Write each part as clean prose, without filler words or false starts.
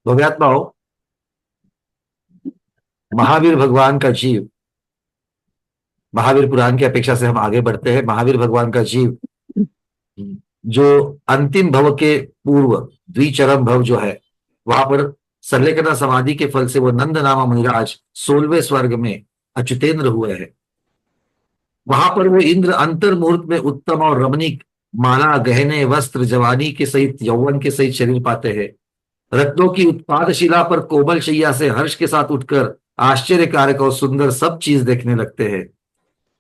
भव्यात्माओं, महावीर भगवान का जीव, महावीर पुराण की अपेक्षा से हम आगे बढ़ते हैं। महावीर भगवान का जीव जो अंतिम भव के पूर्व द्विचरम भव जो है, वहां पर संलेखना समाधि के फल से वो नंद नामा मुनिराज 16वें स्वर्ग में अच्युतेंद्र हुए हैं। वहां पर वो इंद्र अंतर मुहूर्त में उत्तम और रमणीक माला गहने वस्त्र जवानी के सहित यौवन के सहित शरीर पाते हैं। रत्नों की उत्पादशिला पर कोमल शैया से हर्ष के साथ उठकर आश्चर्यकारक और सुंदर सब चीज देखने लगते हैं।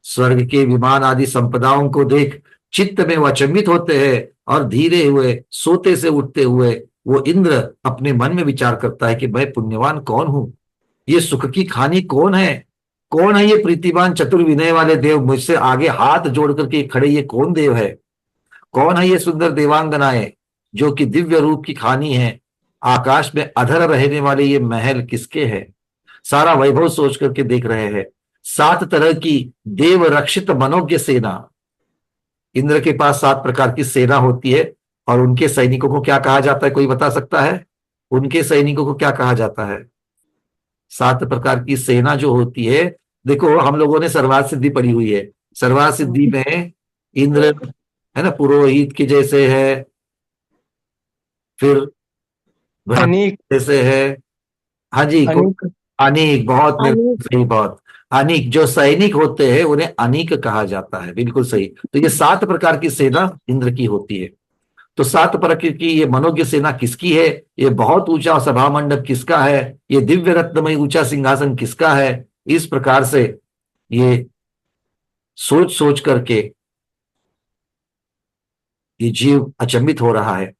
स्वर्ग के विमान आदि संपदाओं को देख चित्त में वह अचंभित होते हैं और धीरे हुए सोते से उठते हुए वो इंद्र अपने मन में विचार करता है कि मैं पुण्यवान कौन हूं, ये सुख की खानी कौन है ये प्रीतिमान चतुर विनय वाले देव, मुझसे आगे हाथ जोड़ करके खड़े ये कौन देव है, कौन है ये सुंदर देवांगनाएं जो कि दिव्य रूप की खानी है, आकाश में अधर रहने वाले ये महल किसके हैं। सारा वैभव सोच करके देख रहे हैं। 7 तरह की देव रक्षित मनोज्ञ सेना, इंद्र के पास 7 प्रकार की सेना होती है और उनके सैनिकों को क्या कहा जाता है, कोई बता सकता है? उनके सैनिकों को क्या कहा जाता है? 7 प्रकार की सेना जो होती है, देखो हम लोगों ने सर्वार्थ सिद्धि पढ़ी हुई है। सर्वार्थ सिद्धि में इंद्र है ना, पुरोहित के जैसे है, फिर ब्राह्मण अनेक। जैसे है। हाँ जी, अनेक। अनेक, बहुत अनेक। सही, बहुत। अनेक जो सैनिक होते हैं उन्हें अनेक कहा जाता है, बिल्कुल सही। तो ये 7 प्रकार की सेना इंद्र की होती है। तो 7 प्रकार की ये मनोज्ञ सेना किसकी है, ये बहुत ऊंचा सभा मंडप किसका है, ये दिव्य रत्नमय ऊंचा सिंहासन किसका है, इस प्रकार से ये सोच सोच करके ये जीव अचंभित हो रहा है।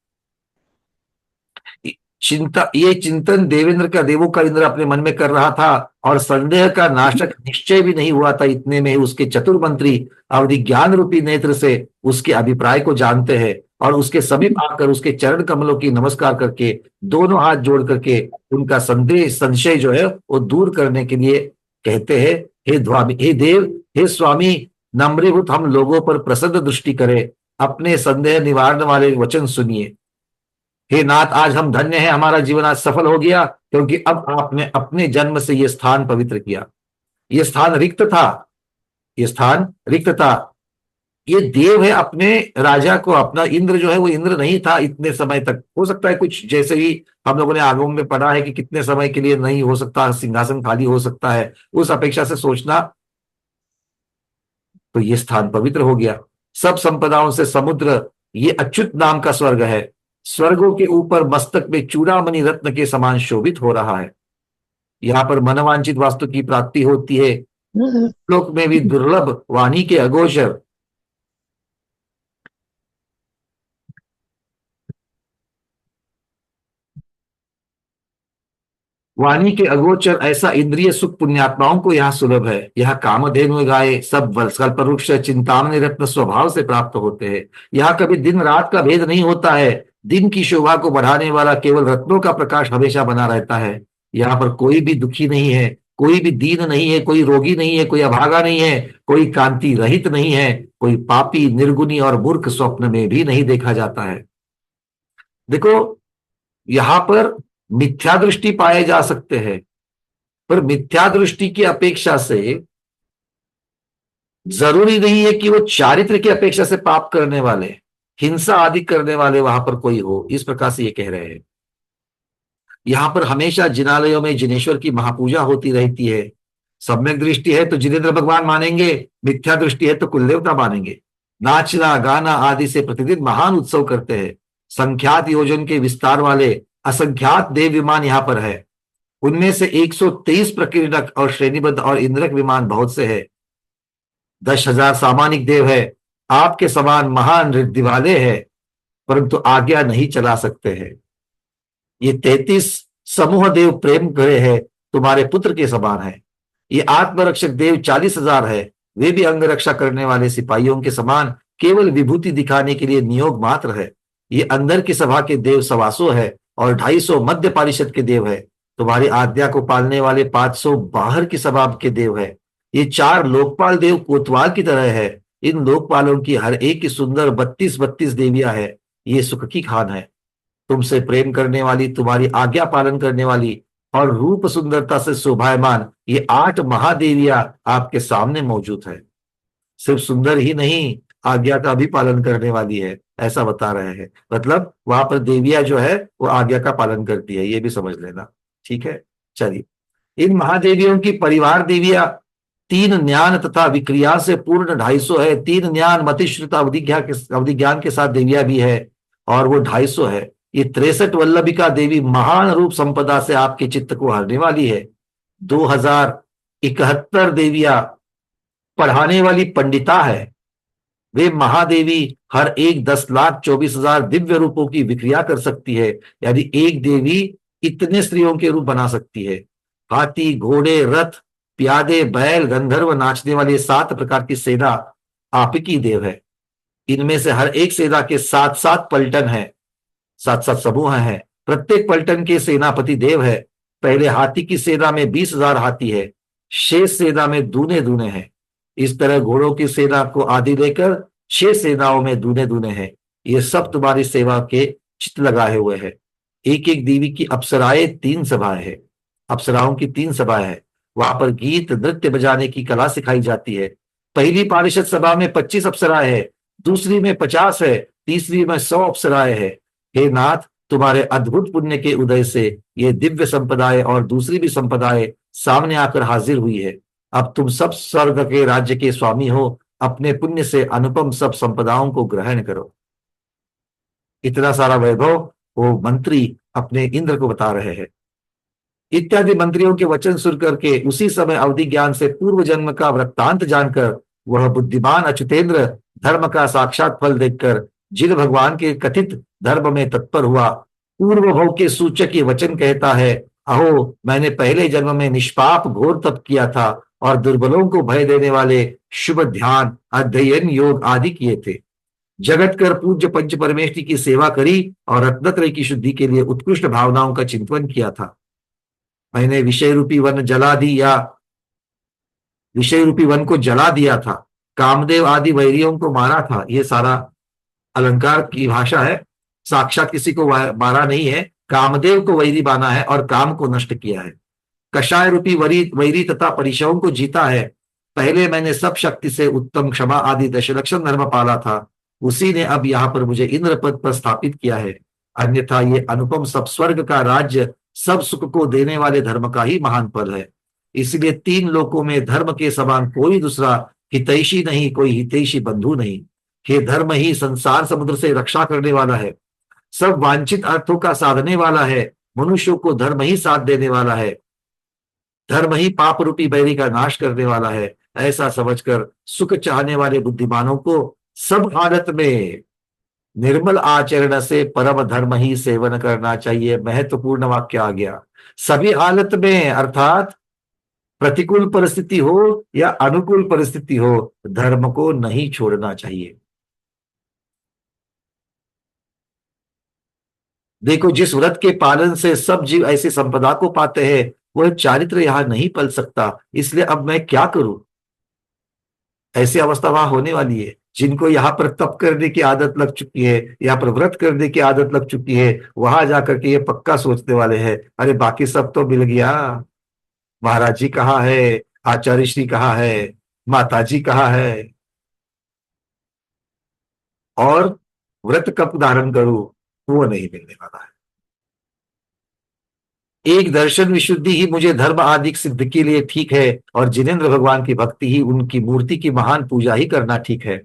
ये चिंतन देवेंद्र का, देवों का इंद्र अपने मन में कर रहा था और संदेह का नाशक निश्चय भी नहीं हुआ था। इतने में ही उसके चतुर मंत्री अवधि ज्ञान रूपी नेत्र से उसके अभिप्राय को जानते हैं और उसके समीप आकर उसके चरण कमलों की नमस्कार करके दोनों हाथ जोड़ करके उनका संदेह संशय जो है वो दूर करने के लिए कहते हैं, हे स्वामी, हे देव, हे स्वामी, नम्रीभूत हम लोगों पर प्रसन्न दृष्टि करें, अपने संदेह निवारण वाले वचन सुनिए। हे नाथ, आज हम धन्य हैं, हमारा जीवन आज सफल हो गया, क्योंकि अब आपने अपने जन्म से यह स्थान पवित्र किया। यह स्थान रिक्त था, यह स्थान रिक्त था। ये देव है, अपने राजा को, अपना इंद्र जो है वो इंद्र नहीं था इतने समय तक। हो सकता है कुछ, जैसे ही हम लोगों ने आगम में पढ़ा है कि कितने समय के लिए नहीं हो सकता, सिंहासन खाली हो सकता है, उस अपेक्षा से सोचना, तो ये स्थान पवित्र हो गया। सब संपदाओं से समुद्र ये अच्युत नाम का स्वर्ग है। स्वर्गों के ऊपर मस्तक में चूड़ामणि रत्न के समान शोभित हो रहा है। यहाँ पर मनवांचित वास्तु की प्राप्ति होती है। लोक में भी दुर्लभ वाणी के अगोचर, वाणी के अगोचर ऐसा इंद्रिय सुख पुण्यात्माओं को यहाँ सुलभ है। यहाँ कामधेनु गाय सब कल्प वृक्ष चिंतामणि रत्न स्वभाव से प्राप्त होते हैं। यहाँ कभी दिन रात का भेद नहीं होता है। दिन की शोभा को बढ़ाने वाला केवल रत्नों का प्रकाश हमेशा बना रहता है। यहाँ पर कोई भी दुखी नहीं है, कोई भी दीन नहीं है, कोई रोगी नहीं है, कोई अभागा नहीं है, कोई कांति रहित नहीं है, कोई पापी निर्गुणी और मूर्ख स्वप्न में भी नहीं देखा जाता है। देखो, यहां पर मिथ्या दृष्टि पाए जा सकते हैं, पर मिथ्या दृष्टि की अपेक्षा से जरूरी नहीं है कि वो चारित्र की अपेक्षा से पाप करने वाले, हिंसा आदि करने वाले वहां पर कोई हो, इस प्रकार से ये कह रहे हैं। यहां पर हमेशा जिनालयों में जिनेश्वर की महापूजा होती रहती है। सम्यक दृष्टि है तो जिनेन्द्र भगवान मानेंगे, मिथ्या दृष्टि है तो कुल देवता मानेंगे। नाचना गाना आदि से प्रतिदिन महान उत्सव करते हैं। संख्यात योजन के विस्तार वाले असंख्यात देव विमान यहाँ पर है। उनमें से 123 प्रकीर्णक और श्रेणीबद्ध और इंद्रक विमान बहुत से है। 10,000 सामानिक देव है। आपके समान महान रिद्धि वाले हैं, परंतु आज्ञा नहीं चला सकते हैं। ये 33 समूह देव प्रेम करे है, तुम्हारे पुत्र के समान है। ये आत्मरक्षक देव 40,000 है। वे भी अंग रक्षा करने वाले सिपाहियों के समान केवल विभूति दिखाने के लिए नियोग मात्र है। ये अंदर की सभा के देव 125 है और 250 मध्य पारिषद के देव है। तुम्हारी आज्ञा को पालने वाले 500 बाहर की सभा के देव है। ये 4 लोकपाल देव कोतवाल की तरह है। इन लोकपालों की हर एक की सुंदर 32-32 देवियां है। ये सुख की खान है। तुमसे प्रेम करने वाली, तुम्हारी आज्ञा पालन करने वाली और रूप सुंदरता से शोभायमान ये 8 महादेवियां आपके सामने मौजूद है। सिर्फ सुंदर ही नहीं, आज्ञा का भी पालन करने वाली है, ऐसा बता रहे हैं। मतलब वहां पर देवियां जो है वो आज्ञा का पालन करती है, ये भी समझ लेना। ठीक है, चलिए। इन महादेवियों की परिवार देवियां 3 ज्ञान तथा विक्रिया से पूर्ण 250 है। 3 ज्ञान मतिश्रुत अवधि ज्ञान के साथ देवियां भी है और वो 250 है। ये 63 वल्लभिका देवी महान रूप संपदा से आपके चित्त को हरने वाली है। 2071 देवियां पढ़ाने वाली पंडिता है। वे महादेवी हर एक 10,24,000 दिव्य रूपों की विक्रिया कर सकती है। यानी एक देवी इतने स्त्रियों के रूप बना सकती है। हाथी, घोड़े, रथ, प्यादे, बैल, गंधर्व, नाचने वाले 7 प्रकार की सेना आपकी देव है। इनमें से हर एक सेना के 7-7 पलटन है, 7-7 समूह हैं। प्रत्येक पलटन के सेनापति देव है। पहले हाथी की सेना में 20,000 हाथी है, शेष सेना में दूने दूने हैं। इस तरह घोड़ों की सेना को आदि लेकर 6 सेनाओं में दूने दूने हैं। ये सब तुम्हारी सेवा के चित्त लगाए हुए हैं। एक एक देवी की अप्सराएं 3 सभाएं हैं। अप्सराओं की 3 सभाएं हैं। वहां पर गीत नृत्य बजाने की कला सिखाई जाती है। पहली पारिषद सभा में 25 अप्सराएं हैं, दूसरी में 50 है, तीसरी में 100 अप्सराएं हैं। हे नाथ, तुम्हारे अद्भुत पुण्य के उदय से ये दिव्य संपदाएं और दूसरी भी संपदाएं सामने आकर हाजिर हुई है। अब तुम सब स्वर्ग के राज्य के स्वामी हो, अपने पुण्य से अनुपम सब संपदाओं को ग्रहण करो। इतना सारा वैभव वो मंत्री अपने इंद्र को बता रहे हैं। इत्यादि मंत्रियों के वचन सुन करके उसी समय अवधि ज्ञान से पूर्व जन्म का वृत्तांत जानकर वह बुद्धिमान अच्युतेंद्र धर्म का साक्षात फल देखकर जिन भगवान के कथित धर्म में तत्पर हुआ, पूर्व भव के सूचक ये वचन कहता है, अहो मैंने पहले जन्म में निष्पाप घोर तप किया था और दुर्बलों को भय देने वाले शुभ ध्यान, अध्ययन, योग आदि किए थे। जगत कर पूज्य पंच परमेष्टि की सेवा करी और रत्नत्रय की शुद्धि के लिए उत्कृष्ट भावनाओं का चिंतन किया था। मैंने विषय रूपी वन जला दी या विषय रूपी वन को जला दिया था, कामदेव आदि वैरियों को मारा था। ये सारा अलंकार की भाषा है, साक्षात किसी को मारा नहीं है, कामदेव को वैरी माना है और काम को नष्ट किया है। कषाय रूपी वैरी तथा परिशवों को जीता है। पहले मैंने सब शक्ति से उत्तम क्षमा आदि दशलक्षण धर्म पाला था, उसी ने अब यहाँ पर मुझे इंद्र पद पर स्थापित किया है। अन्यथा ये अनुपम सब स्वर्ग का राज्य सब सुख को देने वाले धर्म का ही महान फल है। इसलिए 3 लोकों में धर्म के समान कोई दूसरा हितैषी नहीं, कोई हितैषी बंधु नहीं। हे धर्म ही संसार समुद्र से रक्षा करने वाला है, सब वांछित अर्थों का साधने वाला है, मनुष्यों को धर्म ही साथ देने वाला है, धर्म ही पाप रूपी बैरी का नाश करने वाला है। ऐसा समझकर सुख चाहने वाले बुद्धिमानों को सब हालत में निर्मल आचरण से परम धर्म ही सेवन करना चाहिए। महत्वपूर्ण वाक्य आ गया। सभी हालत में, अर्थात प्रतिकूल परिस्थिति हो या अनुकूल परिस्थिति हो, धर्म को नहीं छोड़ना चाहिए। देखो, जिस व्रत के पालन से सब जीव ऐसी संपदा को पाते हैं, वह चारित्र यहां नहीं पल सकता। इसलिए अब मैं क्या करूं? ऐसी अवस्था वहां होने वाली है। जिनको यहाँ पर तप करने की आदत लग चुकी है, यहाँ पर व्रत करने की आदत लग चुकी है, वहां जाकर के ये पक्का सोचने वाले हैं, अरे बाकी सब तो मिल गया, महाराज जी कहाँ है, आचार्य श्री कहाँ है, माता जी कहाँ है, और व्रत कब धारण करूं, वो नहीं मिलने वाला है। एक दर्शन विशुद्धि ही मुझे धर्म आदि सिद्ध के लिए ठीक है, और जिनेंद्र भगवान की भक्ति ही, उनकी मूर्ति की महान पूजा ही करना ठीक है।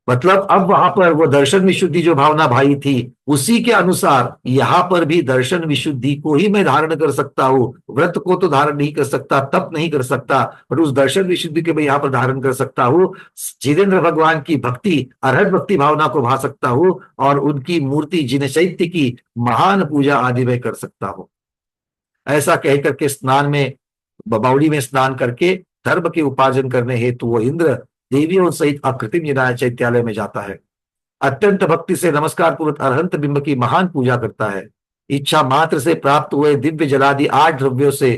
मतलब अब वहां पर वो दर्शन विशुद्धि जो भावना भाई थी, उसी के अनुसार यहाँ पर भी दर्शन विशुद्धि को ही मैं धारण कर सकता हूँ। व्रत को तो धारण नहीं कर सकता, तप नहीं कर सकता, पर उस दर्शन विशुद्धि के मैं यहाँ पर धारण कर सकता हूँ। जिनेंद्र भगवान की भक्ति, अरहत भक्ति भावना को भा सकता हूँ, और उनकी मूर्ति जिन चैत्य की महान पूजा आदि में कर सकता हूँ। ऐसा कह करके स्नान में, बावड़ी में स्नान करके धर्म के उपार्जन करने हेतु वो इंद्र देवियों सहित अकृत्रिम विनायक चैत्यालय में जाता है। अत्यंत भक्ति से नमस्कार पूर्वक अरहंत बिंब की महान पूजा करता है। इच्छा मात्र से प्राप्त हुए दिव्य जलादि 8 द्रव्यों से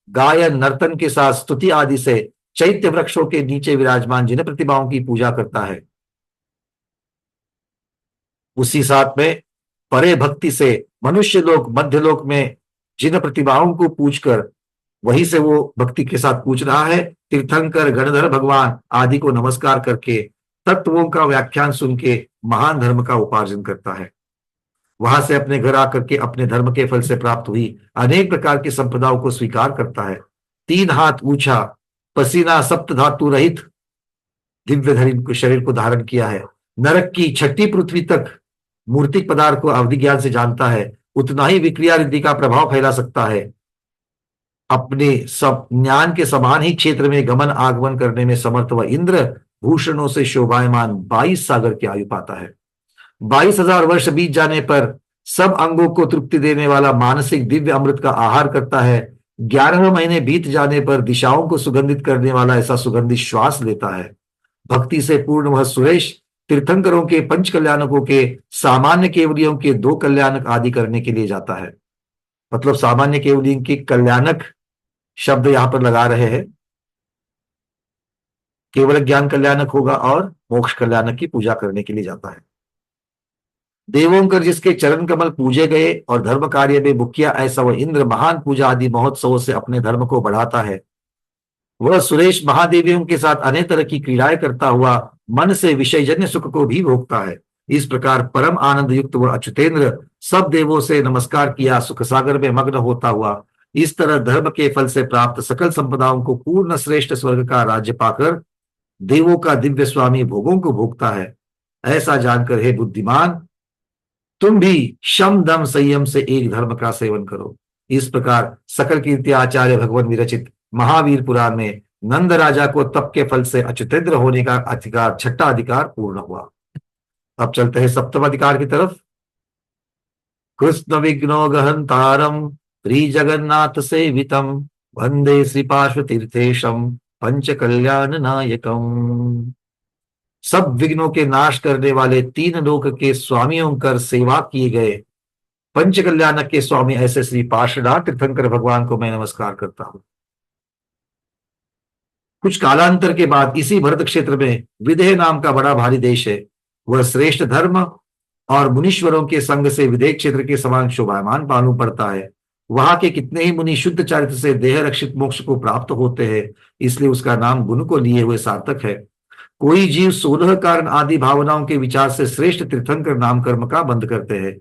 गायन नर्तन के साथ स्तुति आदि से चैत्य वृक्षों के नीचे विराजमान जिन प्रतिमाओं की पूजा करता है। उसी साथ में परे भक्ति से मनुष्य लोक मध्य लोक में जिन प्रतिभाओं को पूछकर, वहीं से वो भक्ति के साथ पूछ रहा है, तीर्थंकर गणधर भगवान आदि को नमस्कार करके तत्वों का व्याख्यान सुन के महान धर्म का उपार्जन करता है। वहां से अपने घर आकर के अपने धर्म के फल से प्राप्त हुई अनेक प्रकार की संपदाओं को स्वीकार करता है। 3 हाथ ऊंचा, पसीना सप्त धातु रहित दिव्य धरी शरीर को धारण किया है। नरक की 6ठी पृथ्वी तक मूर्तिक पदार्थ को अवधि ज्ञान से जानता है, उतना ही विक्रिया रिद्धि का प्रभाव फैला सकता है। अपने सब ज्ञान के समान ही क्षेत्र में गमन आगमन करने में समर्थ व इंद्र भूषणों से शोभायमान 22 सागर की आयु पाता है। 22,000 वर्ष बीत जाने पर सब अंगों को तृप्ति देने वाला मानसिक दिव्य अमृत का आहार करता है। 11वें महीने बीत जाने पर दिशाओं को सुगंधित करने वाला ऐसा सुगंधित श्वास लेता है। भक्ति से पूर्ण वह सुरेश तीर्थंकरों के 5 कल्याणकों के सामान्य केवलियों के 2 कल्याणक आदि करने के लिए जाता है। मतलब सामान्य केवलियों की कल्याणक शब्द यहां पर लगा रहे हैं, केवल ज्ञान कल्याणक होगा और मोक्ष कल्याणक की पूजा करने के लिए जाता है। देवोंकर जिसके चरण कमल पूजे गए और धर्म कार्य में मुखिया ऐसा वह इंद्र महान पूजा आदि महोत्सवों से अपने धर्म को बढ़ाता है। वह सुरेश महादेवियों के साथ अनेक तरह की क्रीड़ाएं करता हुआ मन से विषयजन्य सुख को भी भोगता है। इस प्रकार परम आनंद युक्त वह अच्युतेंद्र सब देवों से नमस्कार किया सुख सागर में मग्न होता हुआ इस तरह धर्म के फल से प्राप्त सकल संपदाओं को पूर्ण श्रेष्ठ स्वर्ग का राज्य पाकर देवों का दिव्य स्वामी भोगों को भोगता है। ऐसा जानकर हे बुद्धिमान, तुम भी शम दम संयम से एक धर्म का सेवन करो। इस प्रकार सकल कीर्ति आचार्य भगवान विरचित महावीर पुराण में नंद राजा को तप के फल से अच्युतेंद्र होने का अधिकार 6ठा अधिकार पूर्ण हुआ। अब चलते हैं 7वें अधिकार की तरफ। कृष्ण विघ्नो गहंतारम श्री जगन्नाथ सेवितम वंदे श्री पार्श्व तीर्थेशम पंच कल्याण नायकम। सब विघ्नों के नाश करने वाले 3 लोक के स्वामियों कर सेवा किए गए पंच कल्याणक के स्वामी ऐसे श्री पार्षदार तीर्थंकर भगवान को मैं नमस्कार करता हूं। कुछ कालांतर के बाद इसी भरत क्षेत्र में विदेह नाम का बड़ा भारी देश है। वह श्रेष्ठ धर्म और मुनीश्वरों के संग से विदेह क्षेत्र के समान शोभायमान मालूम पड़ता है। वहां के कितने ही मुनि शुद्ध चरित्र से देह रक्षित मोक्ष को प्राप्त होते हैं, इसलिए उसका नाम गुण को लिए हुए सार्थक है। कोई जीव 16 कारण आदि भावनाओं के विचार से श्रेष्ठ तीर्थंकर नाम कर्म का बंध करते हैं।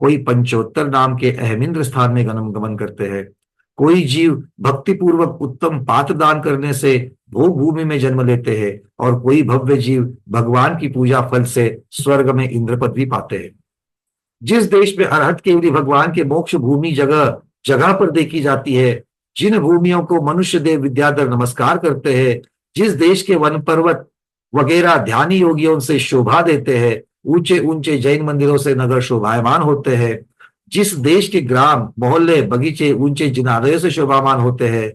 कोई पंचोत्तर नाम के अहमिंद्र स्थान में गमन करते हैं। कोई जीव भक्ति पूर्वक उत्तम पात्र दान करने से भोग भूमि में जन्म लेते हैं और कोई भव्य जीव भगवान की पूजा फल से स्वर्ग में इंद्र पदवी पाते हैं। जिस देश में अरहत केवली भगवान के मोक्ष भूमि जगह जगह पर देखी जाती है, जिन भूमियों को मनुष्य देव विद्याधर नमस्कार करते हैं, जिस देश के वन पर्वत वगैरह ध्यानी योगियों से शोभा देते हैं, ऊंचे ऊंचे जैन मंदिरों से नगर शोभायमान होते हैं, जिस देश के ग्राम मोहल्ले बगीचे ऊंचे जिनालयों से शोभामान होते हैं,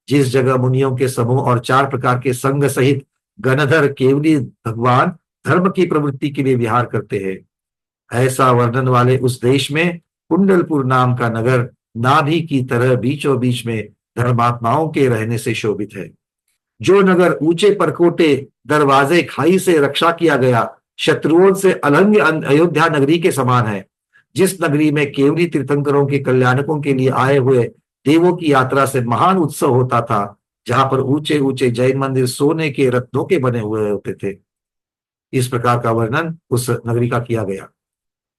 जिस जगह मुनियों के समूह और 4 प्रकार के संघ सहित गणधर केवली भगवान धर्म की प्रवृत्ति के लिए विहार करते हैं, ऐसा वर्णन वाले उस देश में कुंडलपुर नाम का नगर नाभि की तरह बीचों बीच में धर्मात्माओं के रहने से शोभित है। जो नगर ऊंचे परकोटे दरवाजे खाई से रक्षा किया गया शत्रुओं से अलंग अयोध्या नगरी के समान है, जिस नगरी में केवली तीर्थंकरों के कल्याणकों के लिए आए हुए देवों की यात्रा से महान उत्सव होता था, जहां पर ऊंचे ऊंचे जैन मंदिर सोने के रत्नों के बने हुए होते थे। इस प्रकार का वर्णन उस नगरी का किया गया।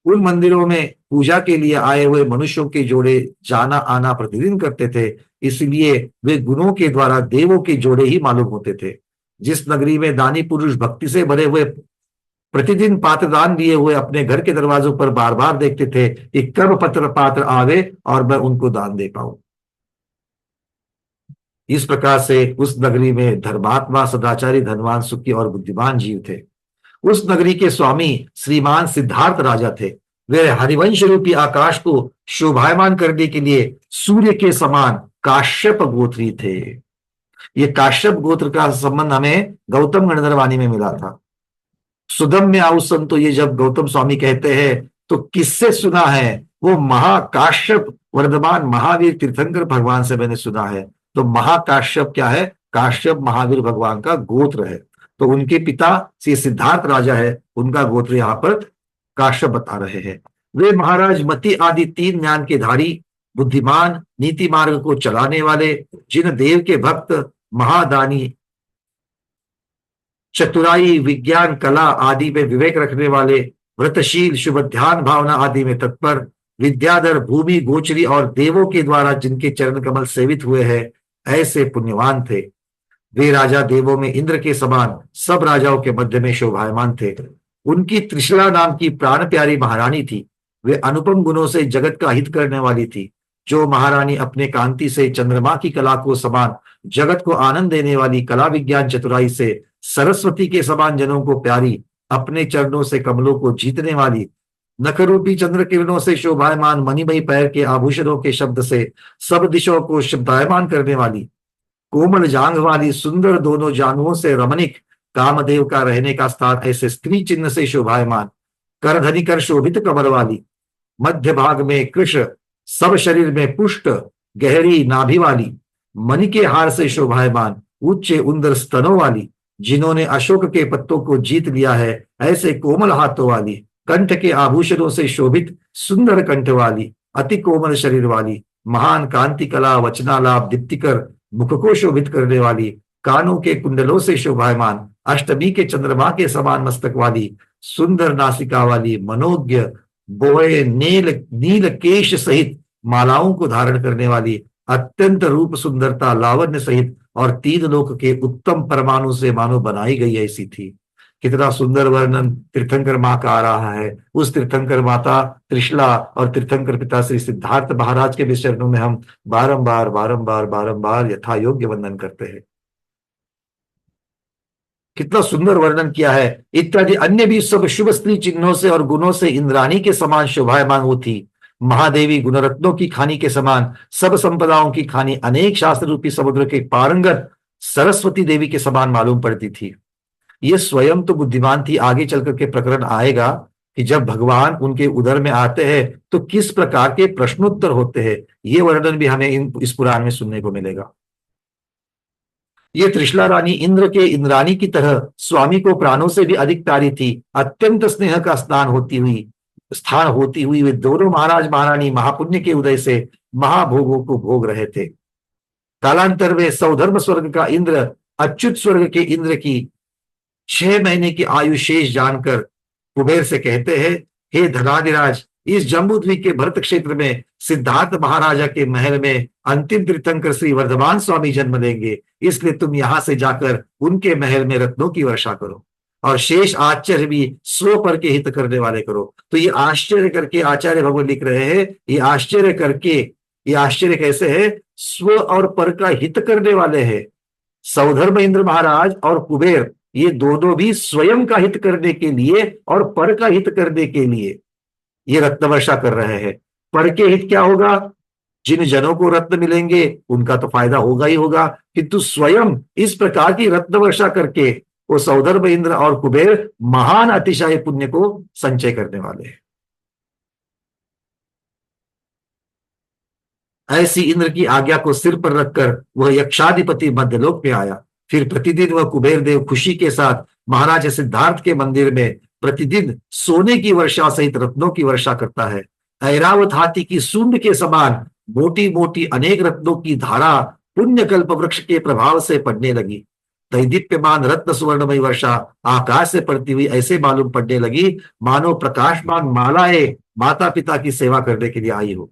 उन मंदिरों में पूजा के लिए आए हुए मनुष्यों के जोड़े जाना आना प्रतिदिन करते थे, इसलिए वे गुणों के द्वारा देवों के जोड़े ही मालूम होते थे। जिस नगरी में दानी पुरुष भक्ति से भरे हुए प्रतिदिन पात्रदान लिए हुए अपने घर के दरवाजों पर बार बार देखते थे कि कब पात्र आवे और मैं उनको दान दे पाऊं। इस प्रकार से उस नगरी में धर्मात्मा सदाचारी धनवान सुखी और बुद्धिमान जीव थे। उस नगरी के स्वामी श्रीमान सिद्धार्थ राजा थे। वे हरिवंश रूपी आकाश को शोभायमान करने के लिए सूर्य के समान काश्यप गोत्री थे। ये काश्यप गोत्र का संबंध हमें गौतम गणधर वाणी में मिला था। सुदम में आउसन, तो ये जब गौतम स्वामी कहते हैं तो किससे सुना है? वो महाकाश्यप वर्धमान महावीर तीर्थंकर भगवान से मैंने सुना है। तो महाकाश्यप क्या है? काश्यप महावीर भगवान का गोत्र है। तो उनके पिता श्री सिद्धार्थ राजा है, उनका गोत्र यहाँ पर काश्यप बता रहे हैं। वे महाराज मति आदि तीन ज्ञान के धारी, बुद्धिमान, नीति मार्ग को चलाने वाले, जिन देव के भक्त, महादानी, चतुराई, विज्ञान, कला आदि में विवेक रखने वाले, व्रतशील, शुभ ध्यान भावना आदि में तत्पर, विद्याधर, भूमि गोचरी और देवों के द्वारा जिनके चरण कमल सेवित हुए हैं, ऐसे पुण्यवान थे। वे राजा देवों में इंद्र के समान सब राजाओं के मध्य में शोभायमान थे। उनकी त्रिशला नाम की प्राण प्यारी महारानी थी। वे अनुपम गुणों से जगत का हित करने वाली थी। जो महारानी अपने कांति से चंद्रमा की कला को समान जगत को आनंद देने वाली, कला विज्ञान चतुराई से सरस्वती के समान जनों को प्यारी, अपने चरणों से कमलों को जीतने वाली, नखरूपी चंद्र किरणों से शोभायमान, मणिमयी पैर के आभूषणों के शब्द से सब दिशों को शब्दायमान करने वाली, कोमल जांघ वाली, सुंदर दोनों जांघों से रमणीक, कामदेव का रहने का स्थान ऐसे स्त्री चिन्ह से शोभायमान, करधनी कर शोभित कमर वाली, मध्य भाग में कृष्ण, सब शरीर में पुष्ट, गहरी नाभि वाली, मणि के हार से शोभायमान, उच्च उंदर स्तनों वाली, जिन्होंने अशोक के पत्तों को जीत लिया है, ऐसे कोमल हाथों वाली, कंठ के आभूषणों से शोभित सुंदर कंठ वाली, अति कोमल शरीर वाली, महान कांति कला वचनालाप दीप्तिकर मुख को शोभित करने वाली, कानों के कुंडलों से शोभायमान, अष्टमी के चंद्रमा के समान मस्तक वाली, सुंदर नासिका वाली, मनोज्ञ, बोए नील केश सहित मालाओं को धारण करने वाली, अत्यंत रूप सुंदरता लावण्य सहित और तीन लोक के उत्तम परमाणु से मानो बनाई गई ऐसी थी। कितना सुंदर वर्णन तीर्थंकर माँ का आ रहा है। उस तीर्थंकर माता त्रिशला और तीर्थंकर पिता श्री सिद्धार्थ महाराज के भी चरणों में हम बारंबार बारंबार बारंबार यथा योग्य वंदन करते हैं। कितना सुंदर वर्णन किया है। इत्यादि अन्य भी सब शुभ स्त्री चिन्हों से और गुणों से इंद्राणी के समान शोभायमान होती। महादेवी गुणरत्नों की खानी के समान, सब संपदाओं की खानी, अनेक शास्त्र रूपी समुद्र के पारंगत सरस्वती देवी के समान मालूम पड़ती थी। ये स्वयं तो बुद्धिमान थी। आगे चलकर के प्रकरण आएगा कि जब भगवान उनके उदर में आते हैं तो किस प्रकार के प्रश्नोत्तर होते हैं, ये वर्णन भी हमें इस पुराण में सुनने को मिलेगा। ये त्रिशला रानी इंद्र के इंद्राणी की तरह स्वामी को प्राणों से भी अधिक प्यारी थी। अत्यंत स्नेह का स्थान होती हुई वे दोनों महाराज महारानी महापुण्य के उदय से महाभोगों को भोग रहे थे। कालांतर वे सौधर्म स्वर्ग का इंद्र, अच्युत स्वर्ग के इंद्र की 6 महीने की आयु शेष जानकर कुबेर से कहते हैं, हे धनाधिराज, इस जम्बूद्वीप के भरत क्षेत्र में सिद्धार्थ महाराजा के महल में अंतिम तीर्थंकर श्री वर्धमान स्वामी जन्म लेंगे, इसलिए तुम यहां से जाकर उनके महल में रत्नों की वर्षा करो और शेष आश्चर्य भी स्व पर के हित करने वाले करो। तो ये आश्चर्य करके आचार्य भगवान लिख रहे हैं, ये आश्चर्य कैसे है? स्व और पर का हित करने वाले हैं। सौधर्म इंद्र महाराज और कुबेर ये दोनों भी स्वयं का हित करने के लिए और पर का हित करने के लिए ये रत्न वर्षा कर रहे हैं। पर के हित क्या होगा? जिन जनों को रत्न मिलेंगे उनका तो फायदा होगा ही होगा, किंतु स्वयं इस प्रकार की रत्न वर्षा करके वो सौधर्म इंद्र और कुबेर महान अतिशय पुण्य को संचय करने वाले हैं। ऐसी इंद्र की आज्ञा को सिर पर रखकर वह यक्षाधिपति मध्यलोक में आया। फिर प्रतिदिन वह कुबेर देव खुशी के साथ महाराज सिद्धार्थ के मंदिर में प्रतिदिन सोने की वर्षा सहित रत्नों की वर्षा करता है। ऐरावत हाथी की सूंड के समान मोटी मोटी अनेक रत्नों की धारा पुण्य कल्प वृक्ष के प्रभाव से पड़ने लगी। दैदीप्यमान रत्न सुवर्णमयी वर्षा आकाश से पड़ती हुई ऐसे मालूम पड़ने लगी मानो प्रकाशमान मालाएं माता पिता की सेवा करने के लिए आई हो।